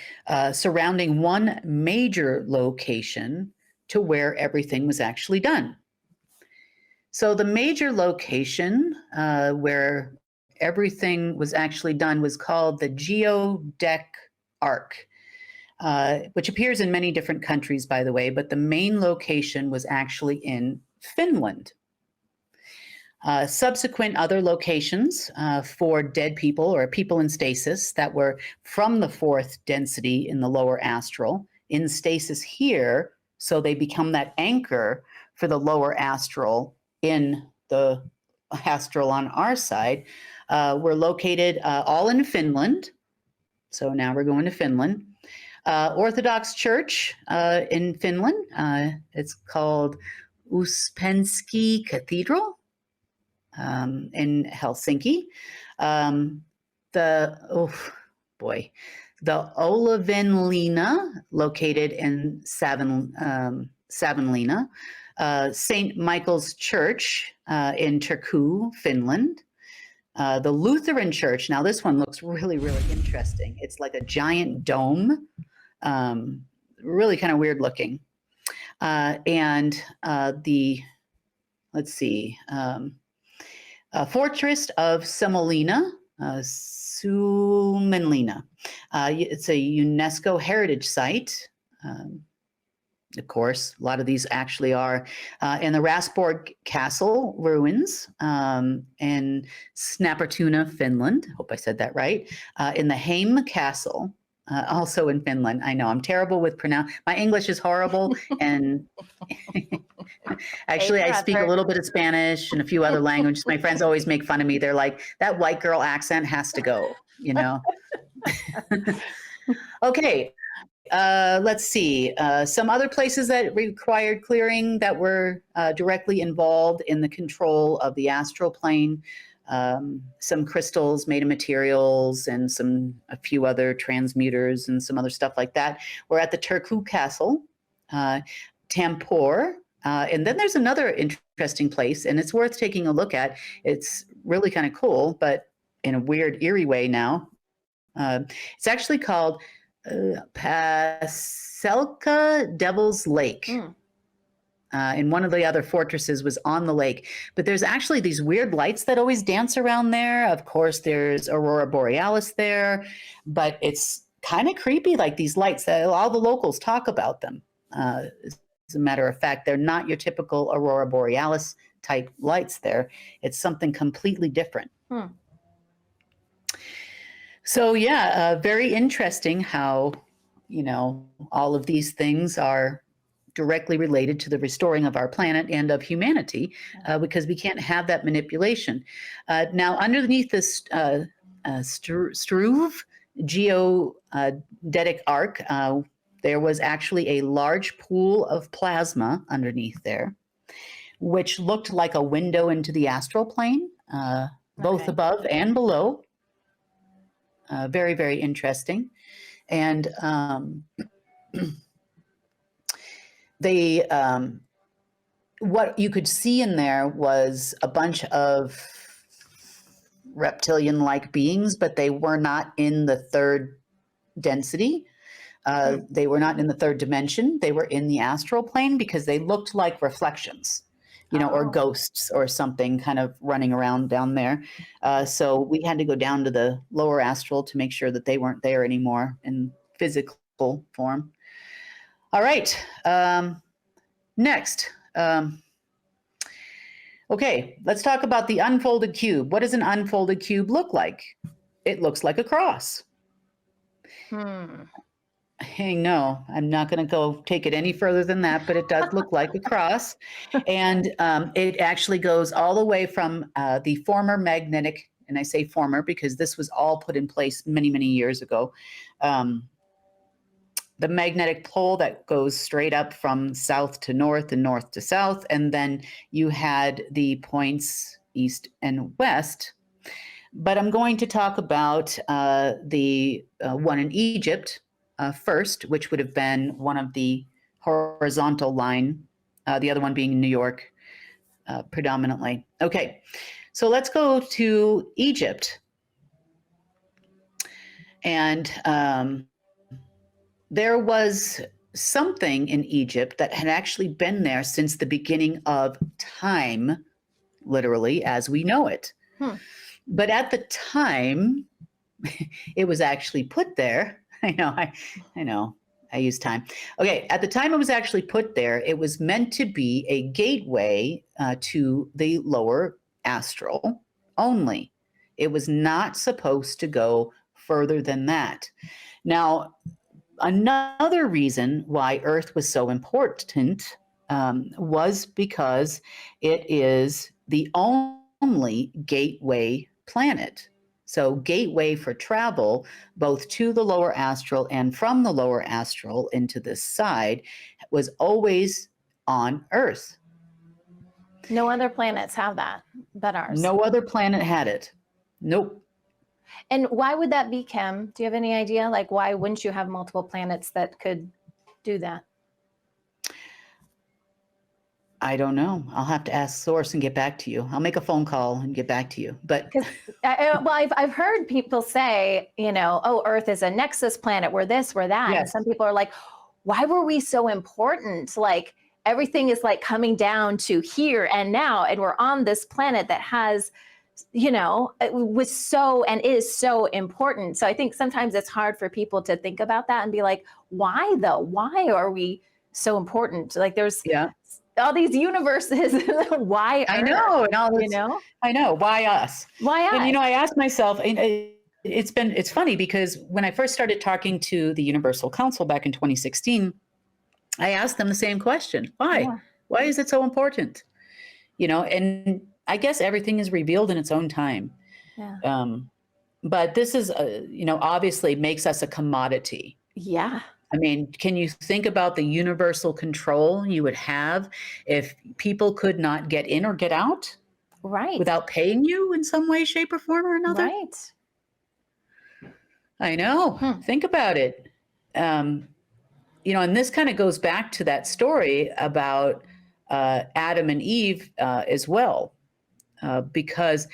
surrounding one major location to where everything was actually done. So the major location where everything was actually done was called the Geodec Arc, which appears in many different countries, by the way, but the main location was actually in Finland. Subsequent other locations for dead people or people in stasis that were from the 4th density in the lower astral, in stasis here, so they become that anchor for the lower astral in the astral on our side, were located all in Finland. So now we're going to Finland. Orthodox Church in Finland. It's called Uspensky Cathedral in Helsinki. The Olavinlinna, located in Savonlinna. St. Michael's Church in Turku, Finland. The Lutheran Church, now this one looks really, really interesting. It's like a giant dome, really kind of weird looking. Fortress of Suomenlinna, Suomenlinna. It's a UNESCO heritage site. Of course, a lot of these actually are in the Rasborg Castle ruins in Snappertuna, Finland. Hope I said that right. In the Heim Castle, also in Finland. I know I'm terrible with my English is horrible, and actually I speak a little bit of Spanish and a few other languages. My friends always make fun of me. They're like, that white girl accent has to go, Okay. Let's see. Some other places that required clearing that were directly involved in the control of the astral plane. Some crystals made of materials and a few other transmuters and some other stuff like that. We're at the Turku Castle, Tampere. And then there's another interesting place, and it's worth taking a look at. It's really kind of cool, but in a weird, eerie way now. It's actually called Paselka Devil's Lake. And one of the other fortresses was on the lake. But there's actually these weird lights that always dance around there. Of course, there's Aurora Borealis there, but it's kind of creepy, like these lights that all the locals talk about them. As a matter of fact, they're not your typical Aurora Borealis type lights there. It's something completely different. So yeah, very interesting how, all of these things are directly related to the restoring of our planet and of humanity, because we can't have that manipulation. Now, underneath this Struve Geodetic Arc, there was actually a large pool of plasma underneath there, which looked like a window into the astral plane, both above and below. Very, very interesting. And what you could see in there was a bunch of reptilian-like beings, but they were not in the third density. They were not in the third dimension. They were in the astral plane because they looked like reflections, or
Oh.
ghosts or something kind of running around down there. So we had to go down to the lower astral to make sure that they weren't there anymore in physical form. All right. Next. Okay, let's talk about the unfolded cube. What does an unfolded cube look like? It looks like a cross. Hey, no, I'm not going to go take it any further than that, but it does look like a cross. And it actually goes all the way from the former magnetic, and I say former because this was all put in place many, many years ago. The magnetic pole that goes straight up from south to north and north to south. And then you had the points east and west. But I'm going to talk about the one in Egypt first, which would have been one of the horizontal line, the other one being in New York predominantly. Okay, so let's go to Egypt. And there was something in Egypt that had actually been there since the beginning of time, literally, as we know it. But at the time, it was actually put there. I know, I use time. Okay, at the time it was actually put there, it was meant to be a gateway to the lower astral only. It was not supposed to go further than that. Now, another reason why Earth was so important was because it is the only gateway planet. So gateway for travel, both to the lower astral and from the lower astral into this side, was always on Earth.
No other planets have that but ours.
No other planet had it. Nope.
And why would that be, Kim? Do you have any idea? Like, why wouldn't you have multiple planets that could do that?
I don't know. I'll have to ask Source and get back to you. I'll make a phone call and get back to you. But
I've heard people say, oh, Earth is a nexus planet. We're this, we're that.
Yes.
And some people are like, why were we so important? Like everything is like coming down to here and now, and we're on this planet that has, it was so and is so important. So I think sometimes it's hard for people to think about that and be like, why though? Why are we so important? Like there's all these universes. Why Earth?
I know, and all this, I know. Why us?
Why us?
And I asked myself, it's funny because when I first started talking to the Universal Council back in 2016, I asked them the same question. Why? Yeah. Why is it so important? And I guess everything is revealed in its own time. Yeah. But this is, obviously makes us a commodity.
Yeah.
I mean, can you think about the universal control you would have if people could not get in or get out?
Right.
Without paying you in some way, shape, or form or another?
Right.
I know. Think about it. And this kind of goes back to that story about Adam and Eve as well. Because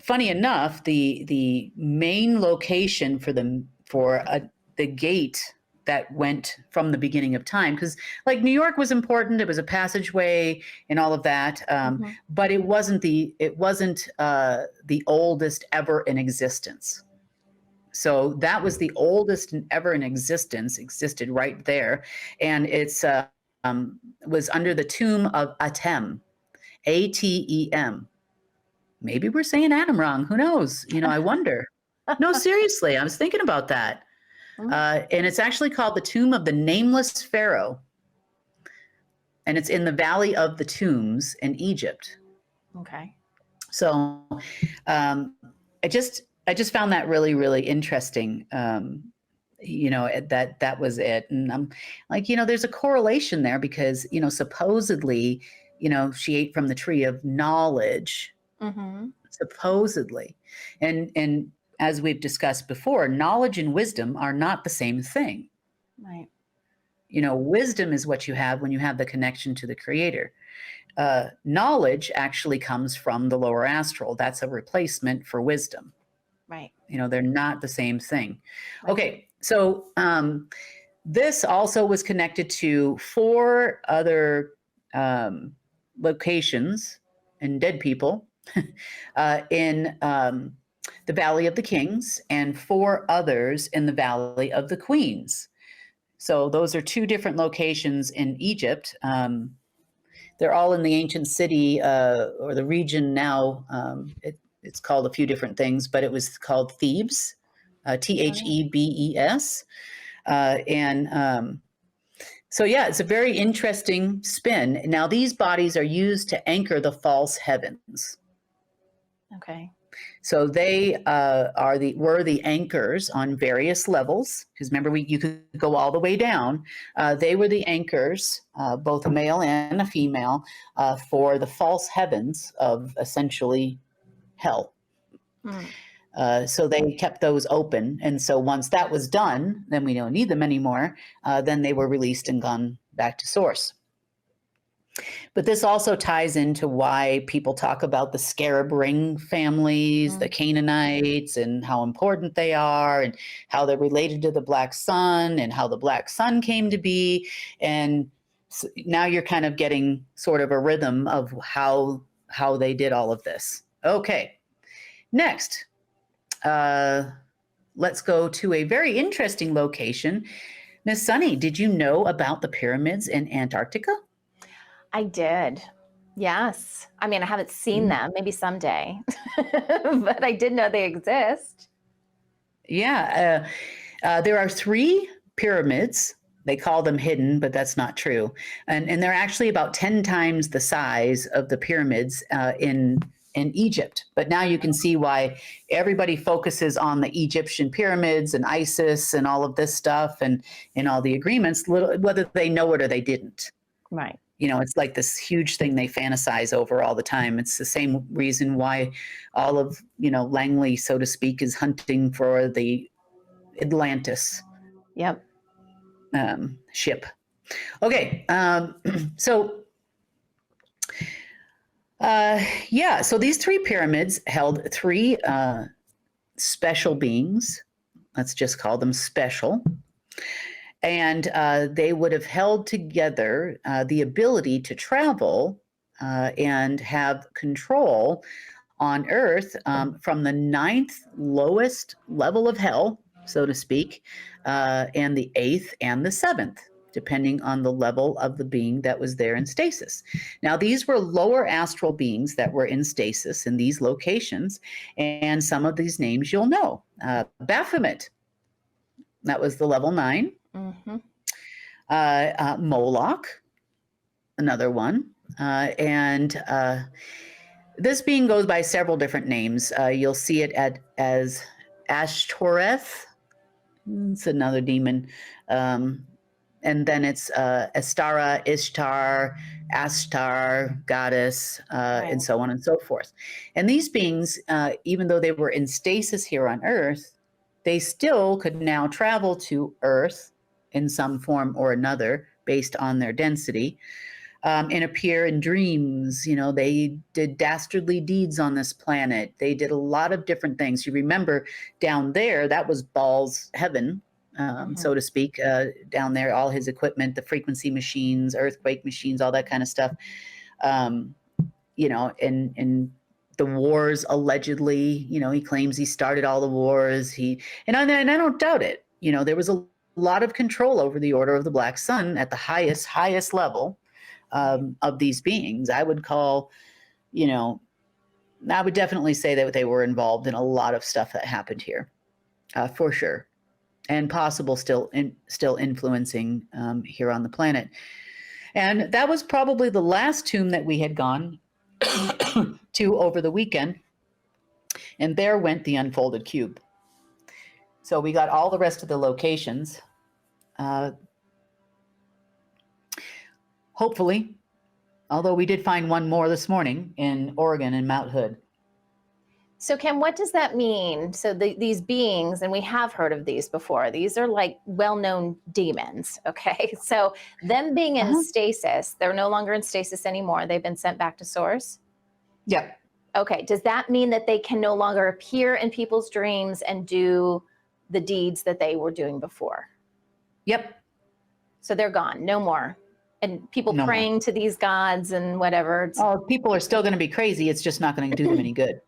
funny enough, the main location for the gate that went from the beginning of time, because like New York was important, it was a passageway and all of that, but it wasn't the oldest ever in existence. So that was the oldest ever in existence, existed right there, and it's was under the tomb of Atem, Atem. Maybe we're saying Adam wrong. Who knows? I wonder. No, seriously, I was thinking about that. And it's actually called the Tomb of the Nameless Pharaoh. And it's in the Valley of the Tombs in Egypt.
Okay.
So I just found that really, really interesting. That was it. And I'm like, there's a correlation there because, supposedly, she ate from the tree of knowledge. Supposedly. And as we've discussed before, knowledge and wisdom are not the same thing.
Right.
Wisdom is what you have when you have the connection to the creator. Knowledge actually comes from the lower astral. That's a replacement for wisdom.
Right.
They're not the same thing.
Right.
Okay, so this also was connected to 4 other locations and dead people in the Valley of the Kings, and 4 others in the Valley of the Queens. So those are 2 different locations in Egypt. They're all in the ancient city or the region now. It's called a few different things, but it was called Thebes, Thebes. So yeah, it's a very interesting spin. Now these bodies are used to anchor the false heavens.
Okay.
So they were the anchors on various levels. Because remember, you could go all the way down. They were the anchors, both a male and a female, for the false heavens of essentially hell. So they kept those open. And so once that was done, then we don't need them anymore. Then they were released and gone back to source. But this also ties into why people talk about the scarab ring families, the Canaanites, and how important they are, and how they're related to the Black Sun, and how the Black Sun came to be. And so now you're kind of getting sort of a rhythm of how they did all of this. Okay, next, let's go to a very interesting location. Miss Sunny, did you know about the pyramids in Antarctica?
I did. Yes. I mean, I haven't seen them, maybe someday, but I did know they exist.
Yeah. There are 3 pyramids. They call them hidden, but that's not true. And they're actually about 10 times the size of the pyramids in Egypt. But now you can see why everybody focuses on the Egyptian pyramids and Isis and all of this stuff and all the agreements, whether they know it or they didn't.
Right.
It's like this huge thing they fantasize over all the time. It's the same reason why all of, Langley, so to speak, is hunting for the Atlantis ship. Okay. So these 3 pyramids held 3 special beings. Let's just call them special. And they would have held together the ability to travel and have control on Earth from the 9th lowest level of hell, so to speak, and the 8th and the 7th, depending on the level of the being that was there in stasis. Now, these were lower astral beings that were in stasis in these locations, and some of these names you'll know. Baphomet, that was the level 9. Moloch, another one. And this being goes by several different names. You'll see it as Ashtoreth. It's another demon. And then it's Astara, Ishtar, Ashtar, goddess, and so on and so forth. And these beings, even though they were in stasis here on Earth, they still could now travel to Earth in some form or another based on their density, and appear in dreams. They did dastardly deeds on this planet. They did a lot of different things. You remember down there, that was Baal's heaven, so to speak, down there, all his equipment, the frequency machines, earthquake machines, all that kind of stuff. And the wars, allegedly, he claims he started all the wars. And I don't doubt it. There was a lot of control over the Order of the Black Sun at the highest level of these beings. I would call, I would definitely say that they were involved in a lot of stuff that happened here, for sure, and possible still influencing here on the planet. And that was probably the last tomb that we had gone to over the weekend. And there went the unfolded cube. So we got all the rest of the locations. Hopefully, although we did find one more this morning in Oregon in Mount Hood.
So, Kim, what does that mean? So, these beings, and we have heard of these before, these are like well known demons. Okay. So, them being in
Uh-huh.
stasis, they're no longer in stasis anymore. They've been sent back to source.
Yep.
Okay. Does that mean that they can no longer appear in people's dreams and do the deeds that they were doing before?
Yep.
So, they're gone. No more. And people
No more.
praying to these gods and whatever.
Oh, people are still going to be crazy. It's just not going to do them any good.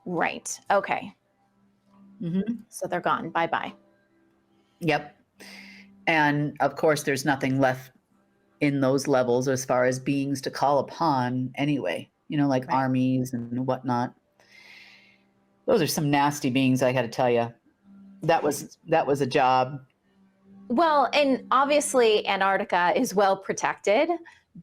Right. Okay.
Mm-hmm.
So, they're gone. Bye bye.
Yep. And of course, there's nothing left in those levels as far as beings to call upon anyway, like
Right.
armies and whatnot. Those are some nasty beings, I got to tell you. That was a job.
Well, and obviously Antarctica is well protected.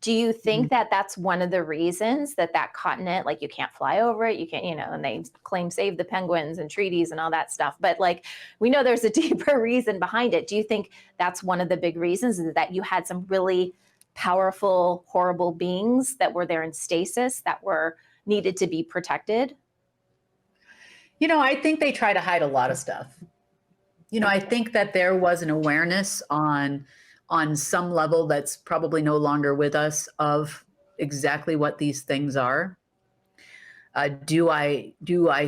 Do you think that that's one of the reasons that continent, like you can't fly over it, you can't, and they claim save the penguins and treaties and all that stuff. But like we know there's a deeper reason behind it. Do you think that's one of the big reasons, is that you had some really powerful, horrible beings that were there in stasis that were needed to be protected?
I think they try to hide a lot of stuff. I think that there was an awareness on some level that's probably no longer with us of exactly what these things are. Do I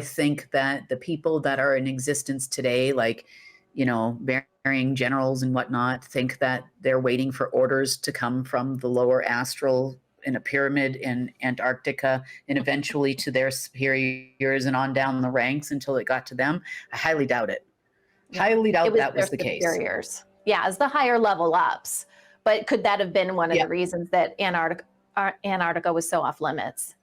think that the people that are in existence today, like, varying generals and whatnot, think that they're waiting for orders to come from the lower astral in a pyramid in Antarctica and eventually to their superiors and on down the ranks until it got to them? I highly doubt it. Highly doubt that was the case.
Superiors. Yeah, as the higher level ups. But could that have been one of the reasons that Antarctica was so off limits?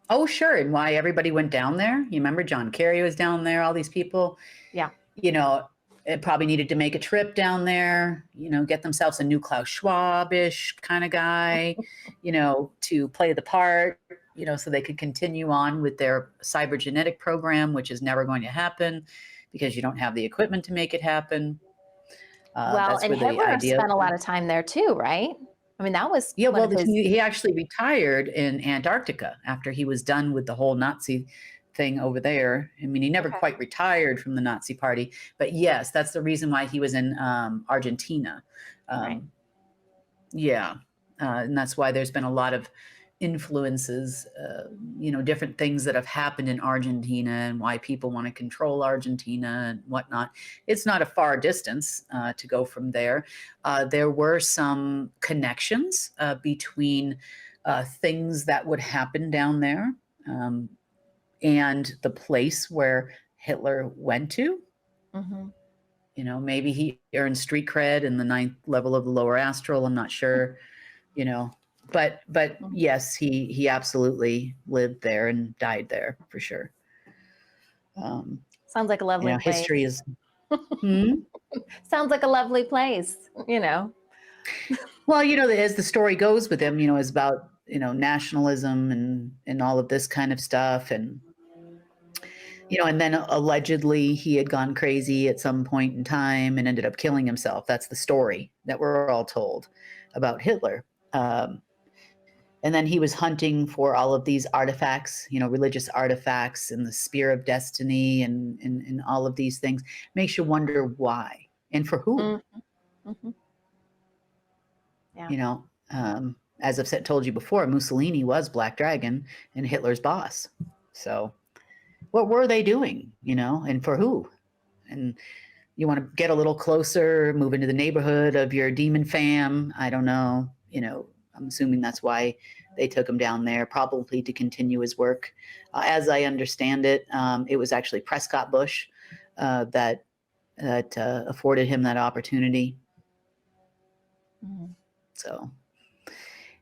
Oh, sure. And why everybody went down there? You remember John Kerry was down there, all these people?
Yeah.
It probably needed to make a trip down there, get themselves a new Klaus Schwab-ish kind of guy, to play the part, so they could continue on with their cybergenetic program, which is never going to happen because you don't have the equipment to make it happen.
Well, and Hitler spent a lot of time there too, right? I mean, that was
he actually retired in Antarctica after he was done with the whole Nazi thing over there. I mean, he never quite retired from the Nazi party, but yes, that's the reason why he was in Argentina.
Right.
Yeah, and that's why there's been a lot of influences, different things that have happened in Argentina and why people want to control Argentina and whatnot. It's not a far distance to go from there. There were some connections between things that would happen down there and the place where Hitler went to. Mm-hmm. Maybe he earned street cred in the 9th level of the lower astral. I'm not sure, But yes, he absolutely lived there and died there for sure.
Sounds like a lovely place.
History is.
Sounds like a lovely place.
Well, as the story goes with him, is about nationalism and all of this kind of stuff, and and then allegedly he had gone crazy at some point in time and ended up killing himself. That's the story that we're all told about Hitler. And then he was hunting for all of these artifacts, religious artifacts and the spear of destiny and all of these things. Makes you wonder why and for who.
Mm-hmm. Yeah.
As I've told you before, Mussolini was Black Dragon and Hitler's boss. So what were they doing, and for who? And you want to get a little closer, move into the neighborhood of your demon fam. I don't know, I'm assuming that's why they took him down there, probably to continue his work. As I understand it, it was actually Prescott Bush that afforded him that opportunity. Mm-hmm. So,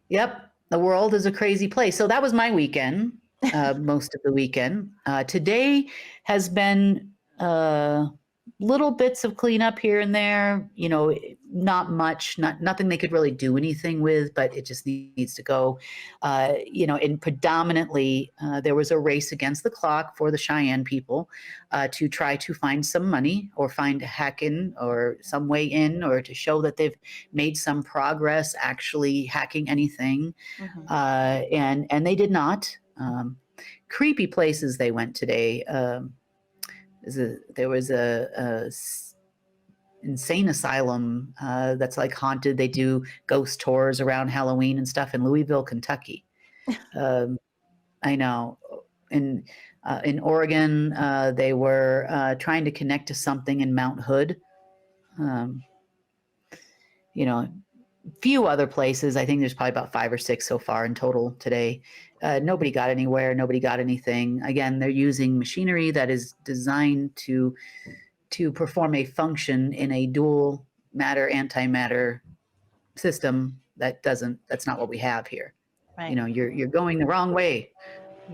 yep, the world is a crazy place. So that was my weekend, most of the weekend. Today has been little bits of cleanup here and there, not much, nothing they could really do anything with, but it just needs to go, and predominantly there was a race against the clock for the Cheyenne people to try to find some money or find a hack in or some way in, or to show that they've made some progress actually hacking anything. Mm-hmm. And they did not. creepy places they went today. There was insane asylum that's like haunted. They do ghost tours around Halloween and stuff in Louisville, Kentucky. I know. In Oregon, they were trying to connect to something in Mount Hood. Few other places. I think there's probably about 5 or 6 so far in total today. Nobody got anywhere. Nobody got anything. Again, they're using machinery that is designed to perform a function in a dual matter antimatter system. That's not what we have here.
Right.
You're going the wrong way,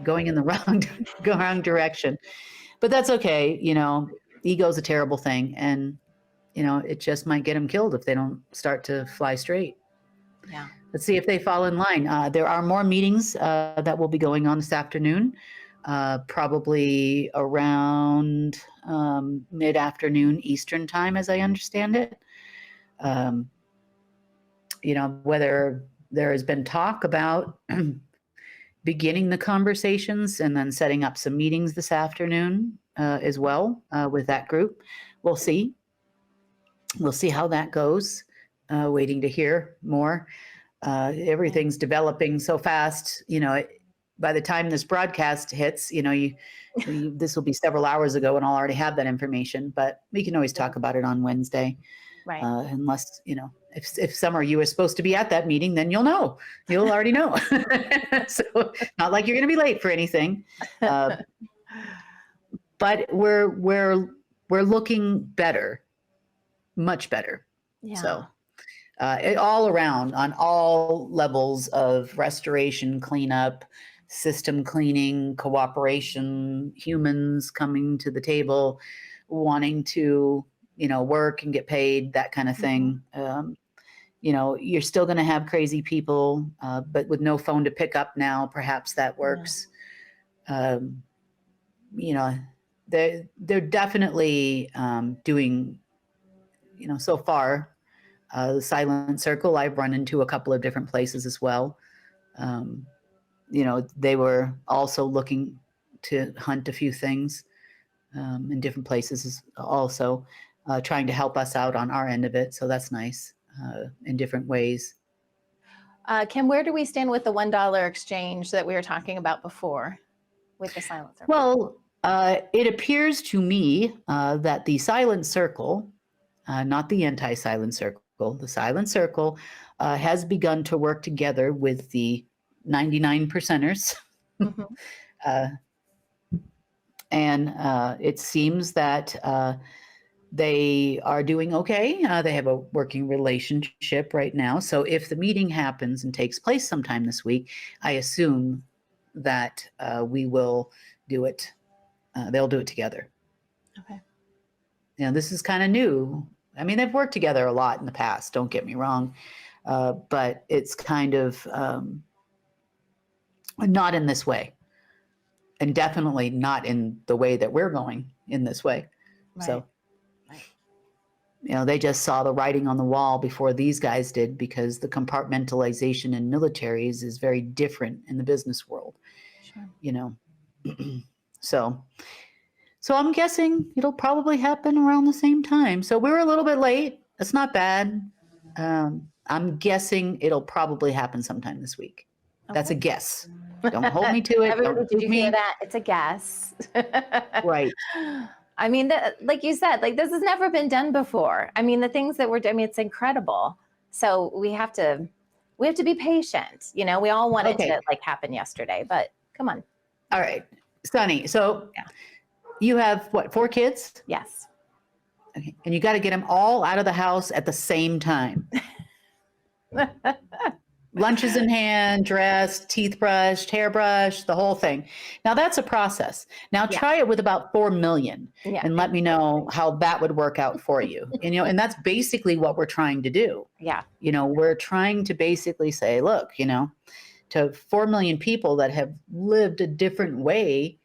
going in the wrong direction. But that's okay. Ego's a terrible thing, and it just might get them killed if they don't start to fly straight.
Yeah.
Let's see if they fall in line. There are more meetings that will be going on this afternoon, probably around mid-afternoon Eastern time, as I understand it. Whether there has been talk about beginning the conversations and then setting up some meetings this afternoon as well with that group. We'll see. We'll see how that goes. Waiting to hear more. Everything's developing so fast. By the time this broadcast hits, this will be several hours ago, and I'll already have that information. But we can always talk about it on Wednesday,
Right.
Unless if Summer you are supposed to be at that meeting, then you'll know. You'll already know. So not like you're going to be late for anything. But we're looking better. Much better.
Yeah.
So all around on all levels of restoration, cleanup, system cleaning, cooperation, humans coming to the table, wanting to, work and get paid, that kind of thing. You're still going to have crazy people, but with no phone to pick up now, perhaps that works. They're definitely doing, so far, the Silent Circle, I've run into a couple of different places as well. They were also looking to hunt a few things in different places also, trying to help us out on our end of it. So that's nice in different ways.
Kim, where do we stand with the $1 exchange that we were talking about before with the Silent Circle?
Well, it appears to me that the Silent Circle, not the anti-Silent Circle, the Silent Circle has begun to work together with the 99 percenters. And it seems that they are doing okay. They have a working relationship right now. So if the meeting happens and takes place sometime this week, I assume that we will do it. They'll do it together.
Okay.
This is kind of new. I mean, they've worked together a lot in the past, don't get me wrong. But it's kind of not in this way. And definitely not in the way that we're going in this way.
Right.
So, they just saw the writing on the wall before these guys did, because the compartmentalization in militaries is very different in the business world. Sure. So I'm guessing it'll probably happen around the same time. So we're a little bit late. That's not bad. I'm guessing it'll probably happen sometime this week. Okay. That's a guess. Don't hold me to it.
Everybody, did you hear that? It's a guess.
Right.
I mean, like you said, this has never been done before. I mean, the things that we're doing, it's incredible. So we have to be patient. We all want it to happen yesterday, but come on.
All right. Sunny. So you have what, 4 kids?
Yes.
Okay. And you got to get them all out of the house at the same time. Lunches in hand, dressed, teeth brushed, hair brushed, the whole thing. Now that's a process. Now try it with about 4 million and let me know how that would work out for you. And that's basically what we're trying to do. Yeah. We're trying to basically say, look, to 4 million people that have lived a different way.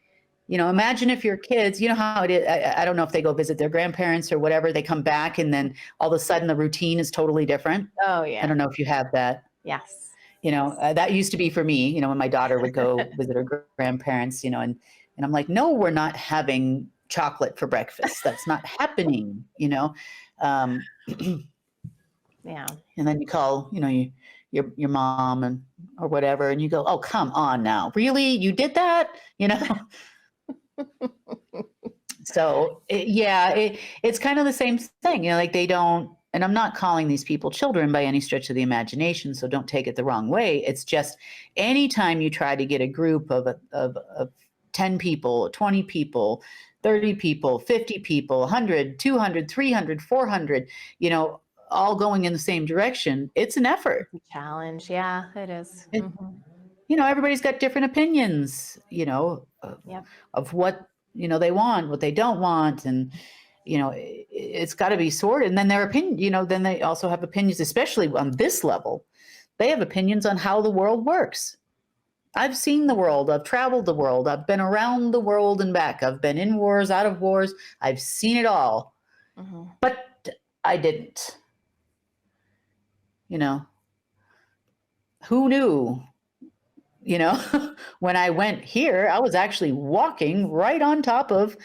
Imagine if your kids, how it is. I don't know if they go visit their grandparents or whatever, they come back and then all of a sudden the routine is totally different.
Oh, yeah.
I don't know if you have that.
Yes.
That used to be for me, when my daughter would go visit her grandparents, and I'm like, no, we're not having chocolate for breakfast. That's not happening, Um,
Yeah.
and then you call, your mom or whatever, and you go, oh, come on now. Really? You did that? So it's kind of the same thing, like they don't, and I'm not calling these people children by any stretch of the imagination, so don't take it the wrong way. It's just anytime you try to get a group of 10 people, 20 people, 30 people, 50 people, 100, 200, 300, 400, all going in the same direction, it's an effort.
Challenge. Yeah, it is.
And, everybody's got different opinions, of what, they want, what they don't want. And, it's got to be sorted. And then their opinion, then they also have opinions, especially on this level. They have opinions on how the world works. I've seen the world. I've traveled the world. I've been around the world and back. I've been in wars, out of wars. I've seen it all.
Mm-hmm.
But I didn't. Who knew? When I went here, I was actually walking right on top of,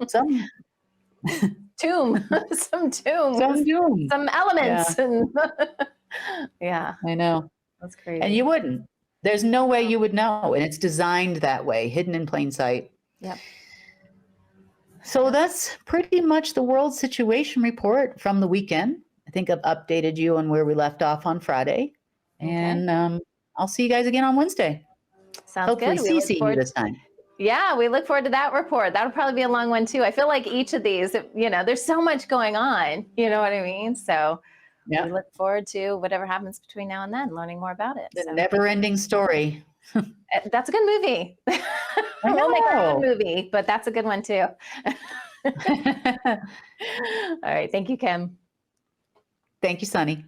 some
tomb, some tombs, some elements.
Yeah.
And yeah,
I know.
That's crazy.
And you wouldn't. There's no way you would know. And it's designed that way, hidden in plain sight.
Yep.
So that's pretty much the world situation report from the weekend. I think I've updated you on where we left off on Friday.
Okay.
And I'll see you guys again on Wednesday.
Sounds
Hopefully
good.
CC you this time.
Yeah, we look forward to that report. That'll probably be a long one too. I feel like each of these, there's so much going on. You know what I mean? So we look forward to whatever happens between now and then, learning more about it.
The never-ending story.
That's a good movie. We'll make our own movie, but that's a good one too. All right. Thank you, Kim.
Thank you, Sunny.